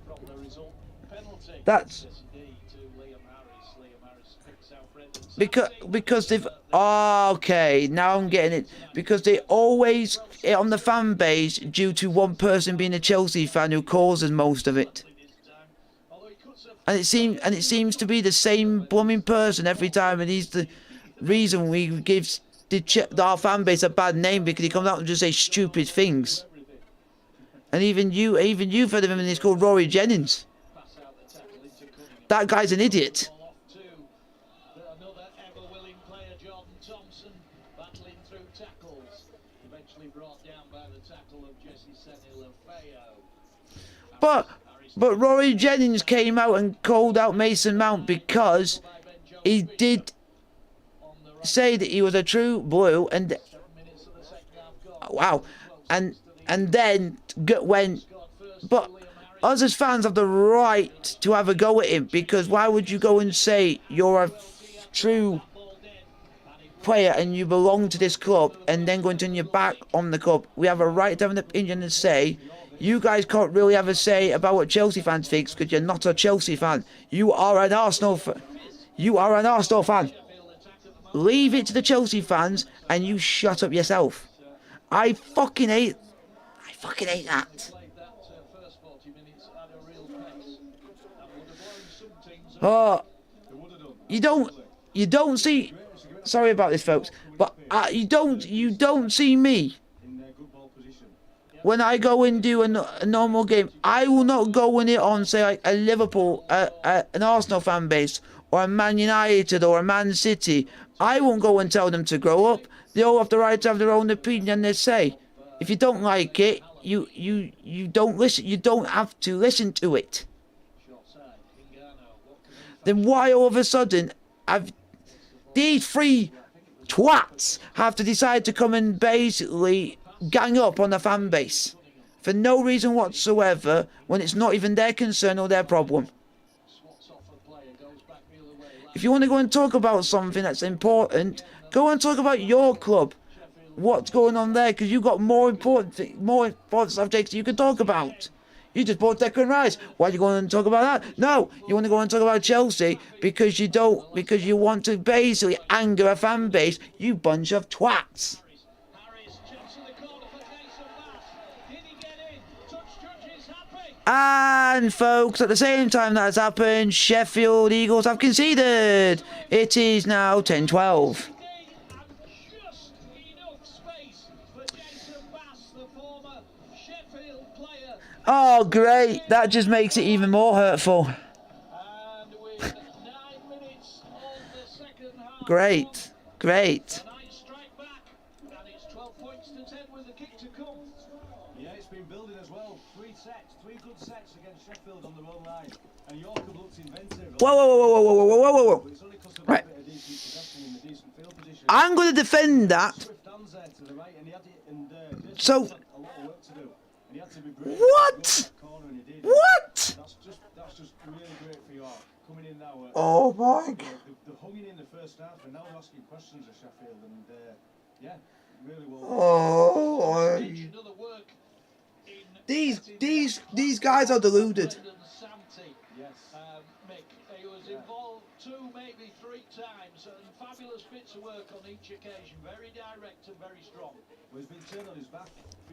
from the result. Penalty. That's... Yes, indeed, to Liam Harris. Liam Harris picks out Brendan. Because they've... Oh, okay, now I'm getting it. Because they always... on the fan base, due to one person being a Chelsea fan who causes most of it. And it seems to be the same blooming person every time, and he's the reason we give our fan base a bad name, because he comes out and just say stupid things. And even you've heard of him, and he's called Rory Jennings. That guy's an idiot. Off to another ever-willing player, Jordan Thompson, battling through tackles. Eventually brought down by the tackle of Jesse Senny Lafayette. But Rory Jennings came out and called out Mason Mount because he did say that he was a true blue, and wow, and then went. But us as fans have the right to have a go at him, because why would you go and say you're a true player and you belong to this club and then go and turn your back on the club? We have a right to have an opinion and say. You guys can't really have a say about what Chelsea fans think, because you're not a Chelsea fan. You are an Arsenal fan. You are an Arsenal fan. Leave it to the Chelsea fans and you shut up yourself. I fucking hate that. Oh, you don't see. Sorry about this, folks, but you don't see me. When I go and do a normal game, I will not go in it on, say, like a Liverpool, an Arsenal fan base, or a Man United, or a Man City. I won't go and tell them to grow up. They all have the right to have their own opinion, they say. If you don't like it, you don't listen. You don't have to listen to it. Then why all of a sudden have these three twats have to decide to come and basically gang up on the fan base for no reason whatsoever, when it's not even their concern or their problem? If you want to go and talk about something that's important, go and talk about your club, what's going on there, because you've got more important subjects you can talk about. You just bought Declan Rice. Why are you going to talk about that? No, you want to go and talk about Chelsea because you want to basically anger a fan base, you bunch of twats. And folks, at the same time that has happened, Sheffield Eagles have conceded. It is now 10-12. Oh, great. That just makes it even more hurtful. Great. Great. Yeah, sets, 3 good sets against Sheffield on their own line, and York have looked inventive. Whoa, whoa, whoa, whoa, whoa, whoa, whoa, whoa, whoa. But it's only 'cause they've Right. got a bit of decent possession in the decent field position. I'm going to defend that. Swift hands there to the right, and he had it, and So- had a lot of work to do. And he had to be brave. What? He got that corner and he did. What? That's just really great for York. Coming in now. Oh my God. They're hunging in the first half, and now they're asking questions of Sheffield, and yeah, really well. Oh, Another work in these guys are deluded. Brendan Santi. Yes. Mick, he was involved 2, maybe 3 times, and fabulous bits of work on each occasion. Very direct and very strong. Well, he's been turned on his back.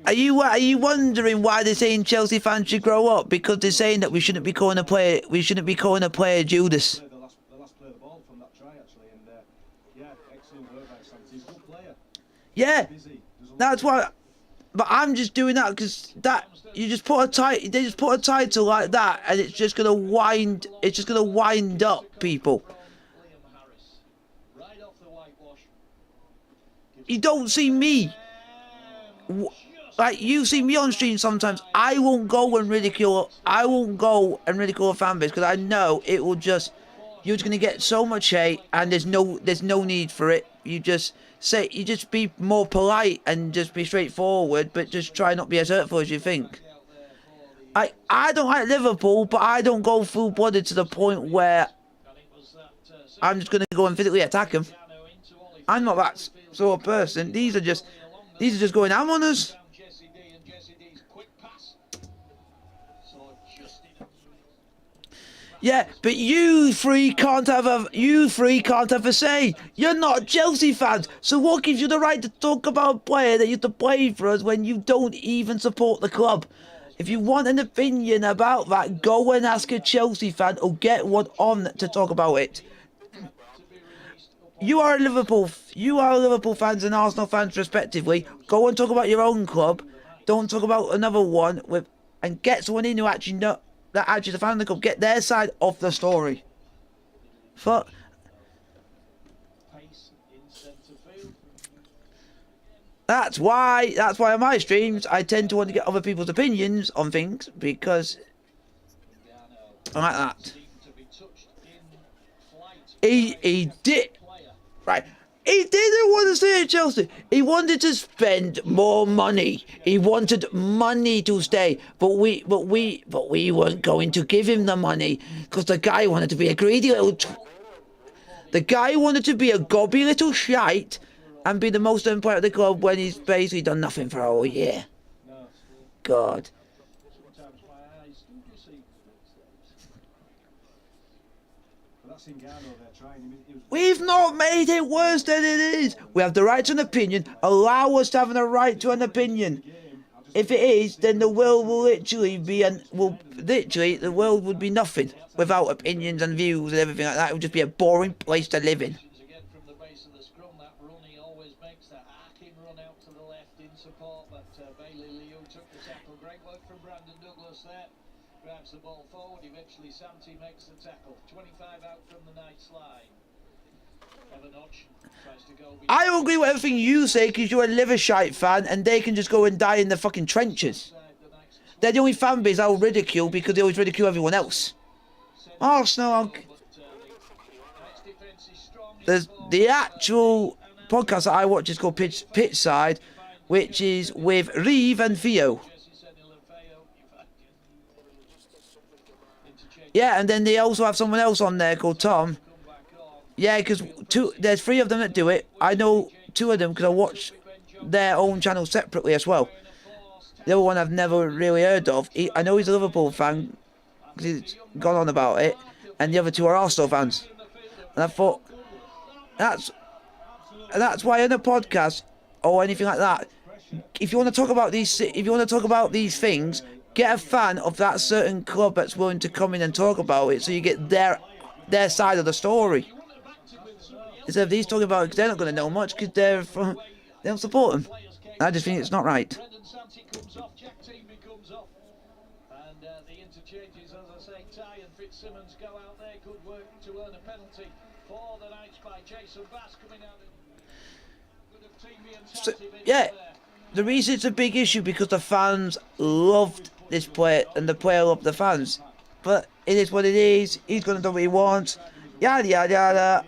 Are you wondering why they're saying Chelsea fans should grow up? Because they're saying that we shouldn't be calling a player Judas. The last player the ball from that try actually, and yeah, excellent work by Santi. He's a good player. Yeah, Busy. There's a lot that's why. But I'm just doing that because they just put a title like that, and it's just gonna wind up people. Liam Harris, right off the whitewash. You don't see me. Like, you see me on stream sometimes. I won't go and ridicule a fan base because I know it will just. You're just gonna get so much hate, and there's no need for it. You just be more polite and just be straightforward, but just try not be as hurtful as you think. I don't like Liverpool, but I don't go full-blooded to the point where I'm just gonna go and physically attack them. I'm not that sort of person. These are just going ham on us. Jesse D and Jesse D's quick pass. So just enough. Yeah, but you three can't have a say. You're not Chelsea fans, so what gives you the right to talk about a player that used to play for us when you don't even support the club? If you want an opinion about that, go and ask a Chelsea fan or get one on to talk about it. You are Liverpool fans and Arsenal fans respectively. Go and talk about your own club. Don't talk about another one and get someone in who actually know that actually is a fan of the club. Get their side of the story. Fuck. Pace in centre field. That's why on my streams I tend to want to get other people's opinions on things because I like that. Seemed to be touched in flight. He did. Player. Right. He didn't want to stay at Chelsea. He wanted to spend more money. He wanted money to stay, but we weren't going to give him the money because the guy wanted to be a greedy little. The guy wanted to be a gobby little shite and be the most important player at the club when he's basically done nothing for a whole year. God. Sometimes my eyes do deceive. But that's Ngannou there trying. He was We've not made it worse than it is. We have the right to an opinion. Allow us to have the right to an opinion. If it is, then the world will literally be the world would be nothing without opinions and views and everything like that. It would just be a boring place to live in. Again from the base of the scrum, that run he always makes, that arcing run out to the left in support, but Bailey Liu took the tackle. Great work from Brandon Douglas there. Drives the ball forward, eventually Santi makes the tackle. 25 out from the Knights line. Evan Hodge tries to go. I don't agree with everything you say because you're a Livershite fan and they can just go and die in the fucking trenches. They're the only fan base I'll ridicule because they always ridicule everyone else. Arsenal, the actual podcast that I watch is called Pitch Side, which is with Reeve and Theo. Yeah, and then they also have someone else on there called Tom. Yeah, because there's 3 of them that do it. I know 2 of them because I watch their own channel separately as well. The other one I've never really heard of. I know he's a Liverpool fan because he's gone on about it, and the other 2 are Arsenal fans. And I thought that's why in a podcast or anything like that, if you want to talk about these things, get a fan of that certain club that's willing to come in and talk about it, so you get their side of the story. Instead of these talking about it, because they're not going to know much because they don't support them. I just think it's not right. Brendan Santi comes off, Jack Teamy comes off. And the interchanges, as I say, Ty and Fitzsimmons go out there. Good work to earn a penalty for the Knights by Jason Bass coming out. Good of Teamy and So, Santi. yeah, the reason it's a big issue because the fans loved this player, and the player loved the fans. But it is what it is. He's gonna do what he wants. Yada yada yada.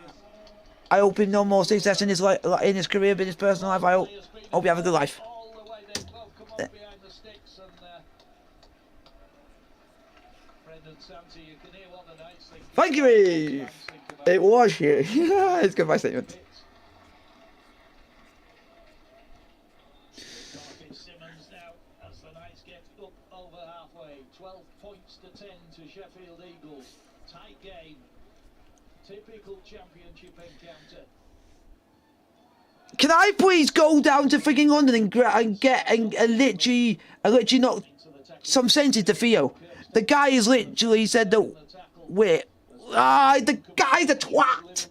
I hope him no more success in his life, in his career, but in his personal life. I hope you have a good life. Thank you, Eve. It was you. It's goodbye statement. As the Knights get up over halfway, 12 points to 10 to Sheffield Eagles. Tight game. Typical championship encounter. Can I please go down to freaking London and get literally knock some sense into Theo? The guy has literally said that we're the guy's a twat.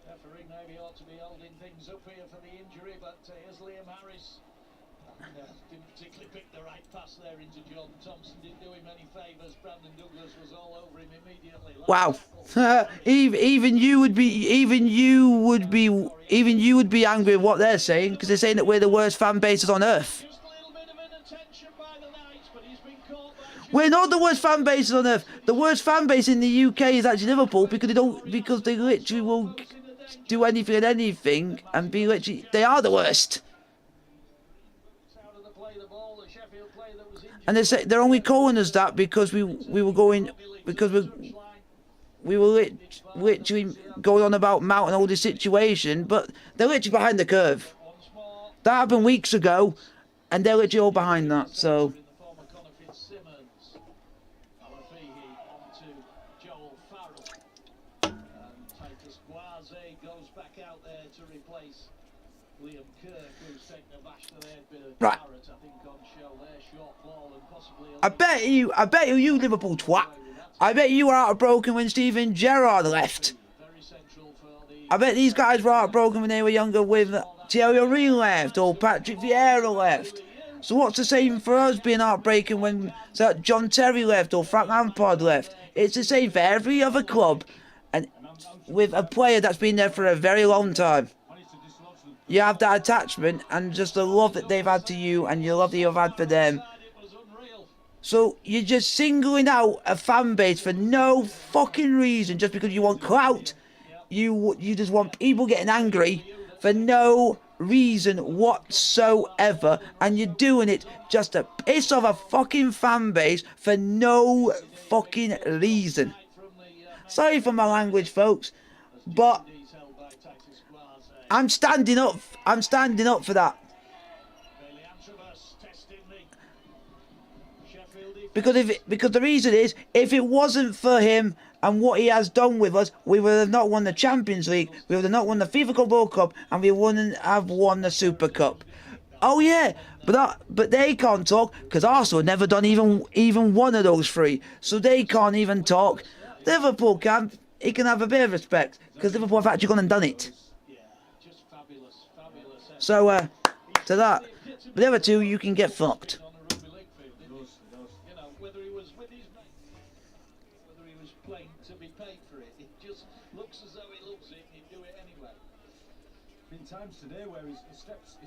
Referee maybe ought to be holding things up here for the injury, but here's Liam Harris. Didn't particularly pick the right pass there into Jordan Thompson. Didn't do him any favours. Brandon Douglas was all over him immediately. Wow. even you would be angry at what they're saying, because they're saying that we're the worst fan bases on earth. Just a little bit of inattention by the Knights, but he's been caught by We're not the worst fan bases on earth. The worst fan base in the UK is actually Liverpool, because they literally will do anything and anything and be literally, they are the worst. And they're only calling us that because we were literally going on about Mount and all this situation, but they're literally behind the curve. That happened weeks ago, and they're literally all behind that. So. Right. I bet you Liverpool twat. I bet you were heartbroken when Steven Gerrard left. I bet these guys were heartbroken when they were younger with Thierry Henry left or Patrick Vieira left. So what's the same for us being heartbreaking when John Terry left or Frank Lampard left? It's the same for every other club, and with a player that's been there for a very long time. You have that attachment and just the love that they've had to you and the love that you've had for them. So you're just singling out a fan base for no fucking reason, just because you want clout. You just want people getting angry for no reason whatsoever, and you're doing it just to piss off a fucking fan base for no fucking reason. Sorry for my language, folks, but I'm standing up. I'm standing up for that. Because the reason is, if it wasn't for him and what he has done with us, we would have not won the Champions League, we would have not won the FIFA Club World Cup, and we wouldn't have won the Super Cup. Oh yeah, but they can't talk because Arsenal never done even one of those three, so they can't even talk. Liverpool can. He can have a bit of respect because Liverpool have actually gone and done it. So to that, but the other two, you can get fucked. Times today where he steps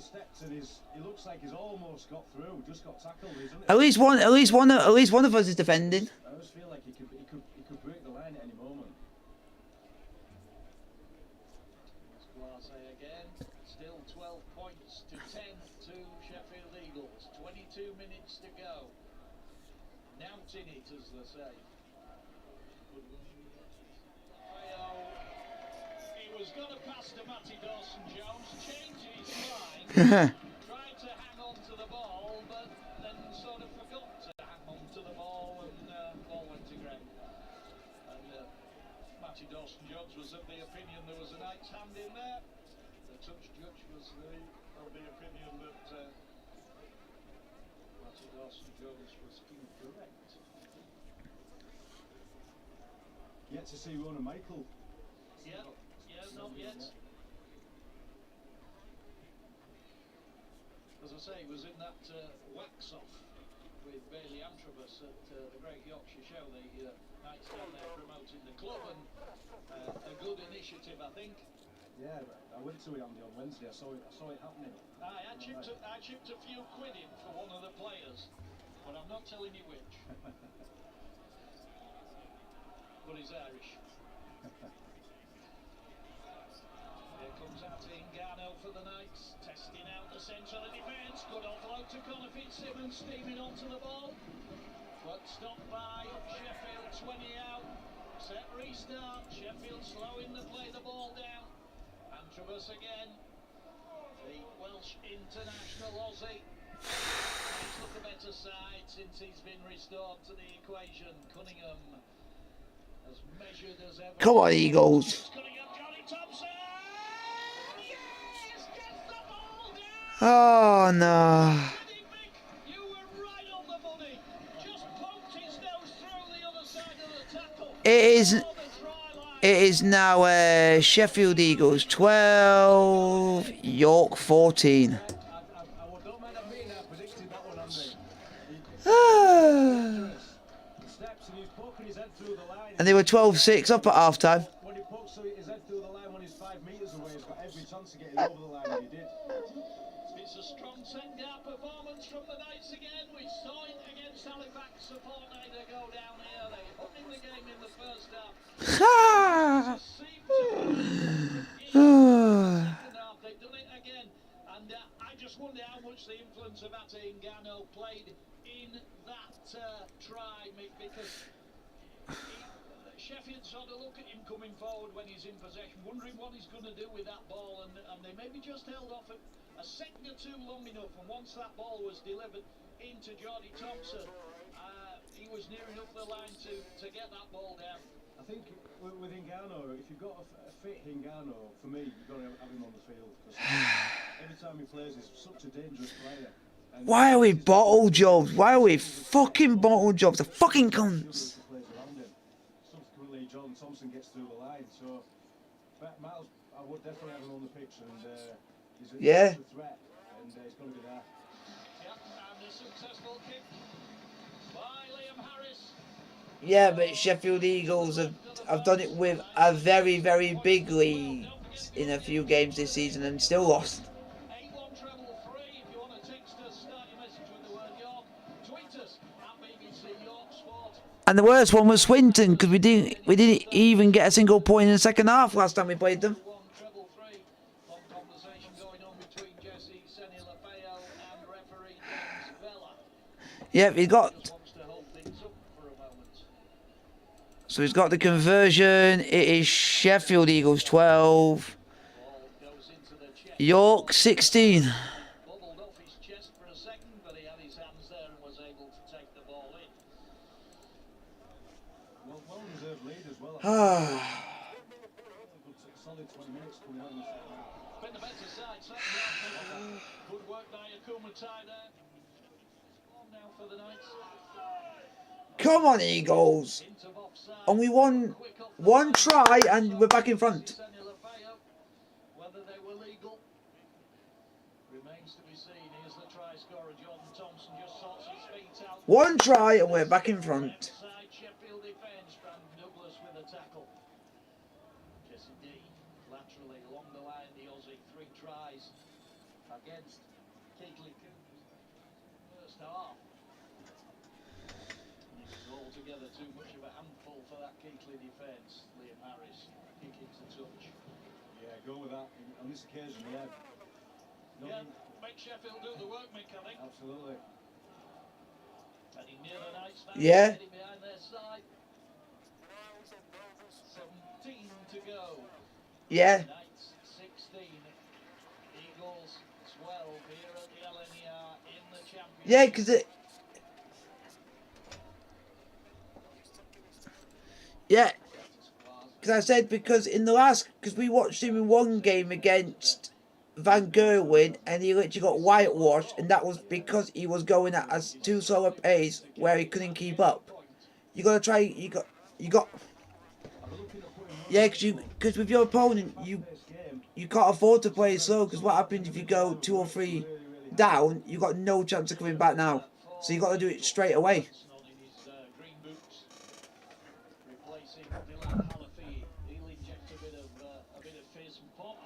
and he looks like he's almost got through, just got tackled, isn't it? At least one of us is defending. I just feel like he could break the line at any moment. Again, still 12 points to 10 to Sheffield Eagles. 22 minutes to go. Nouncing it, as they say. He was going to pass to Matty Dawson-Jones, changed his mind, tried to hang on to the ball, but then sort of forgot to hang on to the ball, and ball went to ground. And Matty Dawson-Jones was of the opinion there was a Knight's hand in there. The touch judge was of the opinion that Matty Dawson-Jones was incorrect. Yet to see Ronan Michael. Yeah, not yet. As I say, he was in that wax-off with Bailey Antrobus at the Great Yorkshire Show. The Knights down there promoting the club, and a good initiative, I think. Yeah, I went to it on Wednesday. I saw it happening. I chipped a few quid in for one of the players, but I'm not telling you which. But he's Irish. Here comes Ngannou for the Knights, testing out the centre of the defence. Good offload to Connor Fitzsimmons, steaming onto the ball. But stopped by Sheffield, 20 out. Set restart. Sheffield slowing the play, the ball down. Antrobus again. The Welsh international Aussie. He's looked a better side since he's been restored to the equation. Cunningham as measured as ever. Come on, Eagles. Cunningham, Johnny Thompson. Yes, gets the ball down. Oh no. You were right on the money. Just poked his nose through the other side of the tackle. It is now Sheffield Eagles 12, York 14. I don't mind admitting I predicted that one, Andy. Steps and he's poking his head through the line. And they were 12-6 up at half time. When he pokes his head through the line when he's 5 metres away, he's got every chance of getting over the line, and he did. It's a strong second-half performance from the Knights again. We saw it against Halifax a fortnight ago down here. They hung in the game in the first half. Seemed to in the second half. They've done it again. And I just wonder how much the influence of Ngannou played in that try, Mick, because Sheffield sort of look at him coming forward when he's in possession, wondering what he's going to do with that ball, and they maybe just held off a second or two long enough, and once that ball was delivered into Jordy Thompson, he was near enough the line to get that ball down. I think with Ngannou, if you've got a fit Ngannou, for me, you've got to have him on the field. Because every time he plays, he's such a dangerous player. And Why are we bottle jobs? Why are we fucking bottle jobs? The fucking cunts. plays around him. Subsequently, John Thompson gets through the line. So, Miles, I would definitely have him on the pitch, and he's a threat, and he's going to be there. Yep, and a successful kick by Liam Harris. Yeah, but Sheffield Eagles have done it with a very, very big lead in a few games this season and still lost. 8133. If you want to text us, start your message with the word York. Tweet us at BBC York Sport. And the worst one was Swinton, because we didn't even get a single point in the second half last time we played them. 1333. Long conversation going on between Jesse, Senny Lafayette and referee James Vella. Yeah, he got. Just wants to hold things up for a moment. So he's got the conversion. It is Sheffield Eagles 12, Ball goes into the chest. York 16. Bubbled off his chest for a second, but he had his hands there and was able to take the ball in. Well deserved lead as well. Good, solid 20 minutes coming out in the second half. Been the better side, certainly. Good work by Akuma Tai there. On now for the Knights. Come on, Eagles. Hint of offside. Only one try and we're back in front. Whether they were legal remains to be seen. Here's the try scorer, Jordan Thompson, just sorts his feet out. One try and we're back in front. Inside Sheffield defence, Brandon Douglas with a tackle. Jesse D laterally along the line, the Aussie 3 tries against Keighley Coombs. First half. It was altogether too much of a handful for that Keighley defence. Liam Harris kicking to touch. Yeah, go with that. On this occasion, yeah. Yeah, make Sheffield do the work, Mick, I think. Absolutely. Heading near the Knights now. Yeah. Heading behind their side. 17 to go. Yeah. Knights 16. Eagles 12 here at the LNER in the championship. Yeah, because it. Yeah. Because I said because we watched him in one game against Van Gerwen and he literally got whitewashed, and that was because he was going at a too slow a pace where he couldn't keep up. You gotta try. You got. Yeah, because with your opponent you can't afford to play slow, because what happens if you go 2 or 3 down, you got no chance of coming back now. So you got to do it straight away. On in his green boots, replacing Dylan Halafi. He'll inject a bit of fizz and pop.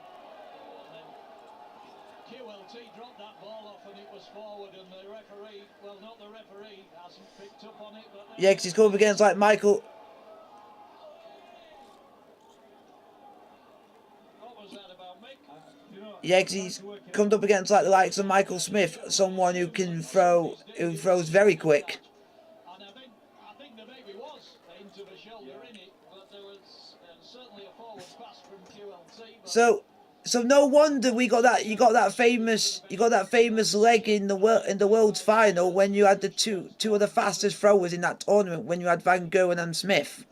was forward, and the referee, well, not the referee, hasn't picked up on it, but Yeah, because he's come up against like Michael. what was that about, Mick? Yeah, because he's come up against like the likes of Michael Smith, someone who can throw, who throws very quick. And I think there maybe was into the shoulder in it, but there was certainly a forward pass from QLT. But So no wonder we got that. You got that famous leg in the world's final when you had the two of the fastest throwers in that tournament. When you had Van Gogh and Smith,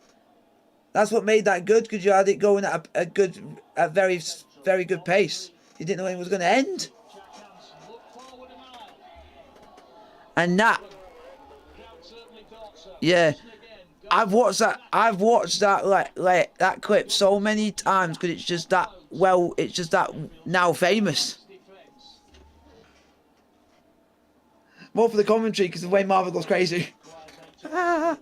that's what made that good, because you had it going at a very good pace. You didn't know when it was going to end. Jack Hansen looked forward a mile. And that, Crowd certainly thought so. yeah, Listen again. Go I've watched that like that clip so many times, because it's just that now famous. defence. More for the commentary, because the way Marvin goes crazy. And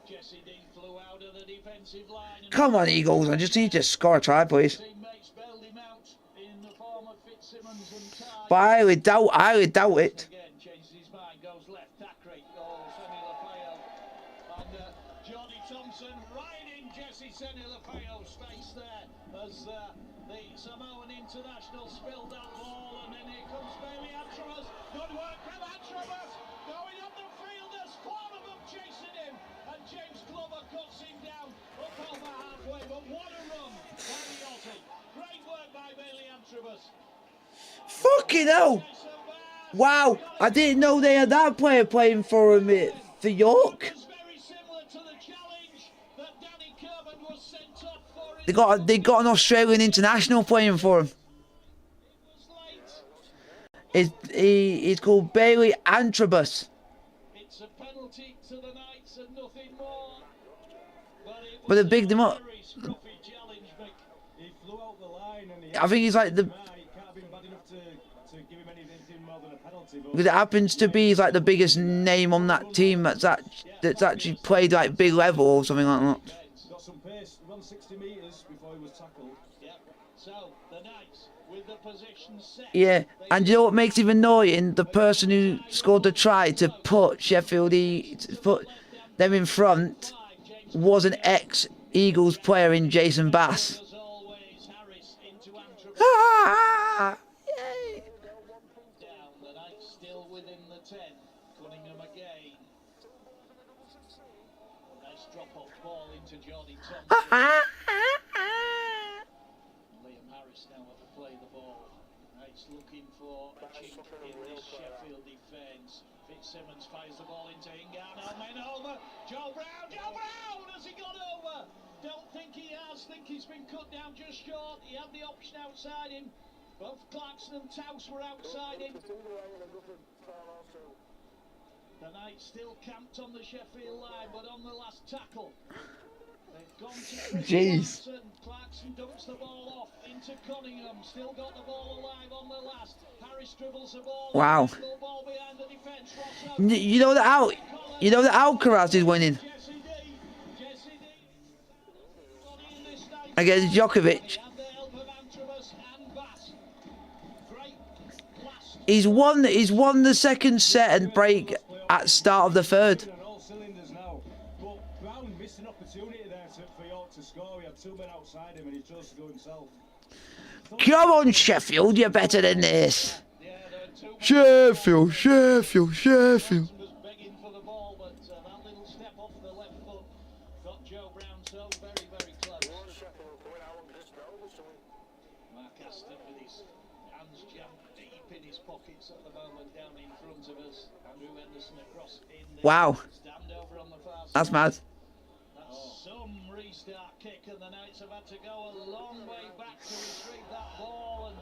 Jesse D flew out of the defensive line. Come on, Eagles! I just need to score a try, please. Teammates bailed him out in the form of Fitzsimmons and Ty. But I highly doubt it. Again, changes his mind, goes left, Thackeray, Semi Lafayette. And Johnny Thompson riding Jesse Semi Lafayette's face there as the Samoan international spilled that ball, and then here comes Bailey Antrovas. Good work from Antrovas, going up the field, there's four of them chasing him, and James Glover cuts him down up over halfway, but what a run by the Aussie. Great work by Bailey Antrovas. Fucking hell! Wow, I didn't know they had that player playing for him for York. Was very similar to the challenge that Danny Kirban was sent off for. They got an Australian international playing for him. It was late. He's called Bailey Antrobus. It's a penalty to the Knights and nothing more. But they bigged him up. Very scruffy challenge, Mick. He flew out the line and he I think he's like the. it can't have been bad enough to give him anything more than a penalty. But Because it happens to be like the biggest name on that team that's actually played like big level or something like that. got some pace, run 60 metres before he was tackled. Yep. So the Knights with the position set. Yeah, and you know what makes it even annoying? The person who scored the try to put Sheffield to put them in front was an ex-Eagles player in Jason Bass. As always, Harris into Antrim. Ah! Yay! Down, the Knights still within the 10. Cunningham again. Nice drop-off ball into Johnny Thompson. Liam Harris now have to play the ball. Knights looking for a chink in this Sheffield defence. Fitzsimmons fires the ball into Hingano. Men over. Joe Brown! Joe Brown! Has he gone over? Don't think he has. Think he's been cut down just short. He had the option outside him. Both Clarkson and Taus were outside him. The Knights still camped on the Sheffield line, but on the last tackle, they've gone to Jeez. Clarkson. Clarkson dumps the ball off into Cunningham. Still got the ball alive on the last. Harris dribbles the ball. Wow. The ball behind the defence. You know that Alcaraz is winning Jesse D. Jesse D. In this night. against Djokovic. And the help of Antrovas and Bass. Great blast. He's won the second set and break at start of the third. On all cylinders now. But Brown missed an opportunity there for York to score. He had two men outside him and he chose to go himself. Come on, Sheffield, you're better than this. Yeah, there were two. Sheffield. Johnson was begging for the ball, but that little step off the left foot got Joe Brown so very, very close. Mark Aston with his hands jammed deep in his pockets at the moment down in front of us. Andrew Henderson across in the Wow. stand over on the far side. That's mad. That's some restart kick, and the Knights have had to go a long way back to retrieve that ball. And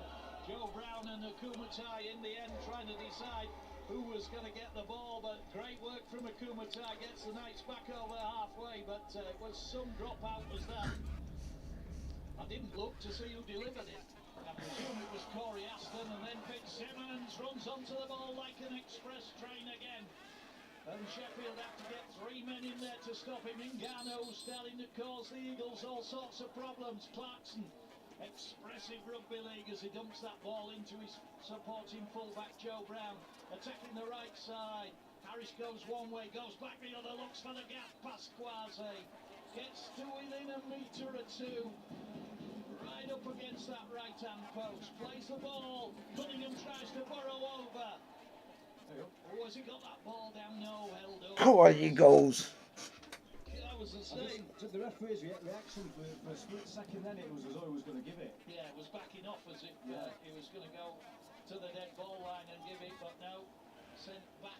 Joe Brown and Akumatai in the end trying to decide who was going to get the ball. But great work from Akumatai, gets the Knights back over halfway. But it was some dropout, was that? I didn't look to see who delivered it. I presume it was Corey Aston, and then Fitzsimmons runs onto the ball like an express train again. And Sheffield have to get three men in there to stop him. Ngannou starting to cause the Eagles all sorts of problems. Clarkson Expressive rugby league as he dumps that ball into his supporting fullback Joe Brown. Attacking the right side. Harris goes one way, goes back the other, looks for the gap past Quasi. Gets to within a metre or two. Right up against that right-hand post. Plays the ball. Cunningham tries to burrow over. Oh, has he got that ball down? No, held up. Come on, Eagles. That was the same. The referee's reaction for a split second, then it was as though he was going to give it. Yeah, it was backing off as if he was going to go to the dead ball line and give it, but no. Sent back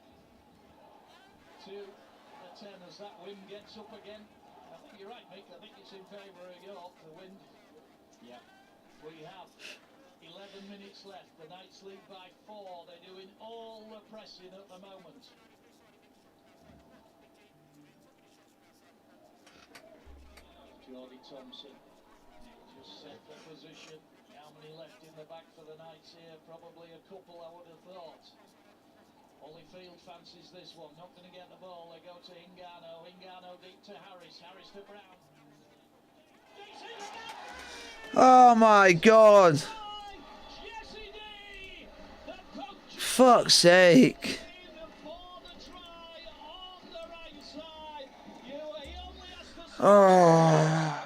to the 10 as that wind gets up again. I think you're right, Mick. I think it's in favour of York, the wind. Yeah. We have 11 minutes left. The Knights lead by 4. They're doing all the pressing at the moment. Jordy Thompson just set the position. How many left in the back for the Knights here? Probably a couple, I would have thought. Holyfield fancies this one. Not going to get the ball. They go to Hingano. Hingano deep to Harris. Harris to Brown. Oh my God. Fuck's sake. Oh.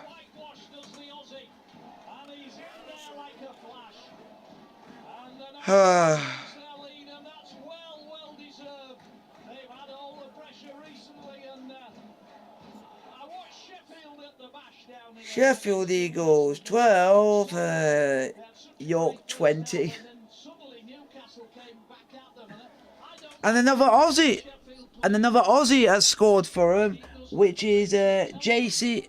Sheffield Eagles 12, York 20. And another Aussie has scored for him, which is Jesse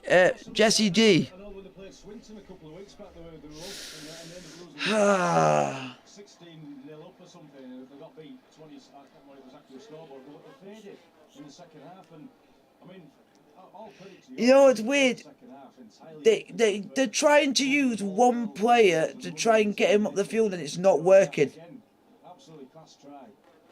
G. I know when they played Swinton a couple of weeks back, they were up and then 16-0 up or something, and they got beat 20. I can't remember what it was actually a scoreboard, but they faded in the second half, and I mean, all credit to You know what's weird? They're trying to use one player to try and get him up the field, and it's not working. Absolutely class try.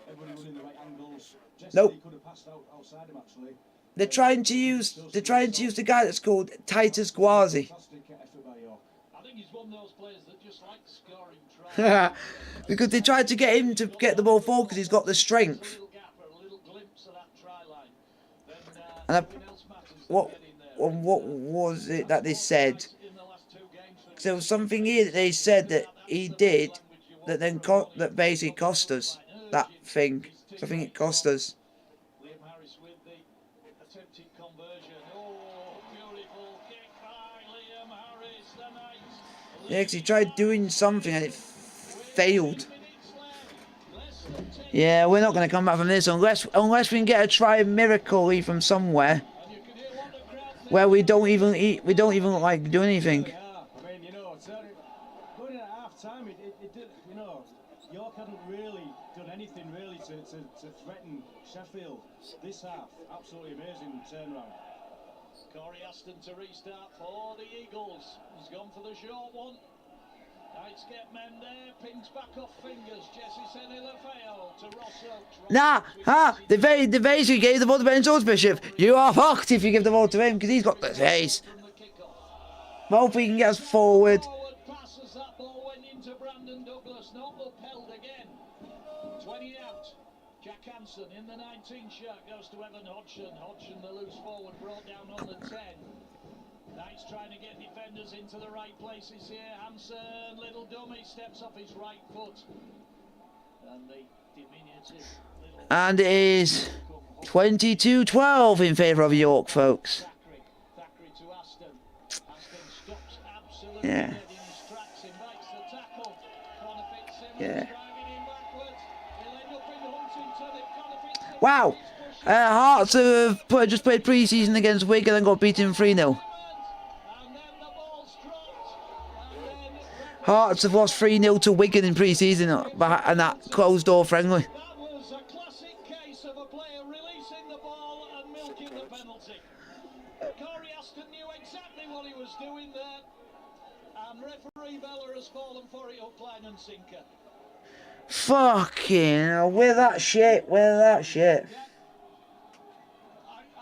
Everybody running the right angles. Nope. Could have passed outside him actually. They're trying to use the guy that's called Titus Gwazi. Fantastic effort by York. I think he's one of those players that just likes scoring tries. Because they tried to get him to get the ball forward because he's got the strength. And what was it that they said? There was something here that they said that he did that then that basically cost us that thing. So I think it cost us. Liam Harris with the attempted conversion. Oh, beautiful kick by Liam Harris. The Knights. Yeah, because he tried doing something and it failed. Yeah, we're not going to come back from this unless we can get a try miracle from somewhere where we don't even like do anything. Yeah, I mean, you know, going in at half time, it did, you know, York hadn't really done anything really to threaten Sheffield this half. Absolutely amazing turnaround. Corey Aston to restart for the Eagles. He's gone for the short one. Knights get men there, pins back off fingers. Jesse Senilafeo to Rosso. They basically gave the ball to Ben Bishop. You are fucked if you give the ball to him because he's got the pace. Hopefully he can get us forward. Passes, that ball went into Brandon Douglas, not upheld again. 20 out. Jack Hansen in the 19 shirt goes to Evan Hodgson. Hodgson, the loose forward, brought down on the 10. Knights trying to get defenders into the right places here. Hansen, little dummy, steps off his right foot. And the diminutive little... And it is 22-12 in favour of York, folks. Thackeray to Aston. Aston stops absolutely Yeah. dead in his tracks, invites the tackle. Conofit Simmons Yeah. driving him backwards. He'll end up in Huntington if Conofit Simmons... Wow. Hearts have just played pre-season against Wigan and got beaten 3-0. Hearts have lost 3-0 to Wigan in pre-season and that closed door friendly. That was a classic case of a player releasing the ball and milking the penalty. Corey Aston knew exactly what he was doing there, and referee Beller has fallen for it hook, line and sinker. Fucking hell, with that shit. I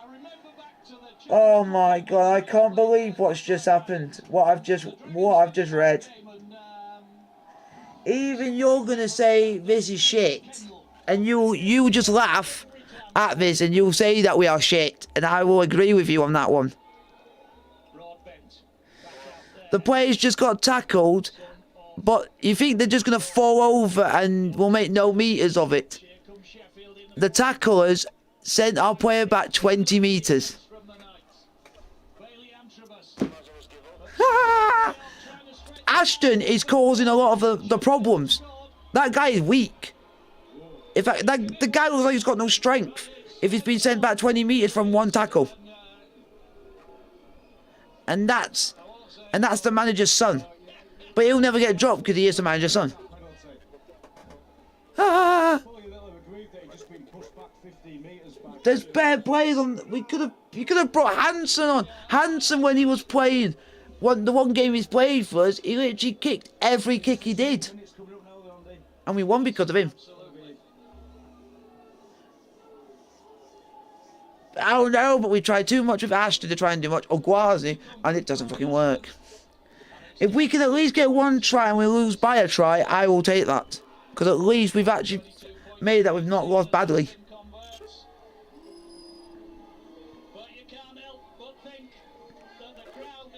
remember back to the Oh my god, I can't believe what's just happened. What I've just read. Even you're gonna say this is shit, and you just laugh at this, and you'll say that we are shit, and I will agree with you on that one. The players just got tackled, but you think they're just gonna fall over and we'll make no meters of it? The tacklers sent our player back 20 meters. Ashton is causing a lot of the problems. That guy is weak. In fact, the guy looks like he's got no strength if he's been sent back 20 meters from one tackle. And that's the manager's son. But he'll never get dropped because he is the manager's son. There's bad players on. You could have brought Hansen on. Hansen, when he was playing, the one game he's played for us, he literally kicked every kick he did, and we won because of him. I don't know, but we tried too much with Ashton to try and do much, or Gwazi, and it doesn't fucking work. If we can at least get one try and we lose by a try, I will take that. Because at least we've actually made that we've not lost badly. But you can't help but think that the crowd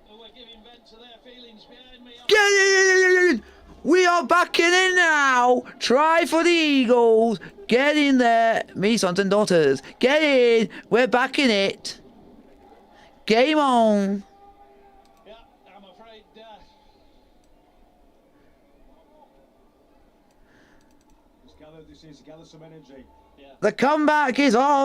who are giving vent to their feelings behind me. Get in! We are backing in now. Try for the Eagles. Get in there. Me sons and daughters. Get in. We're backing it. Game on. Yeah, I'm afraid. Just gather some energy. The comeback is on.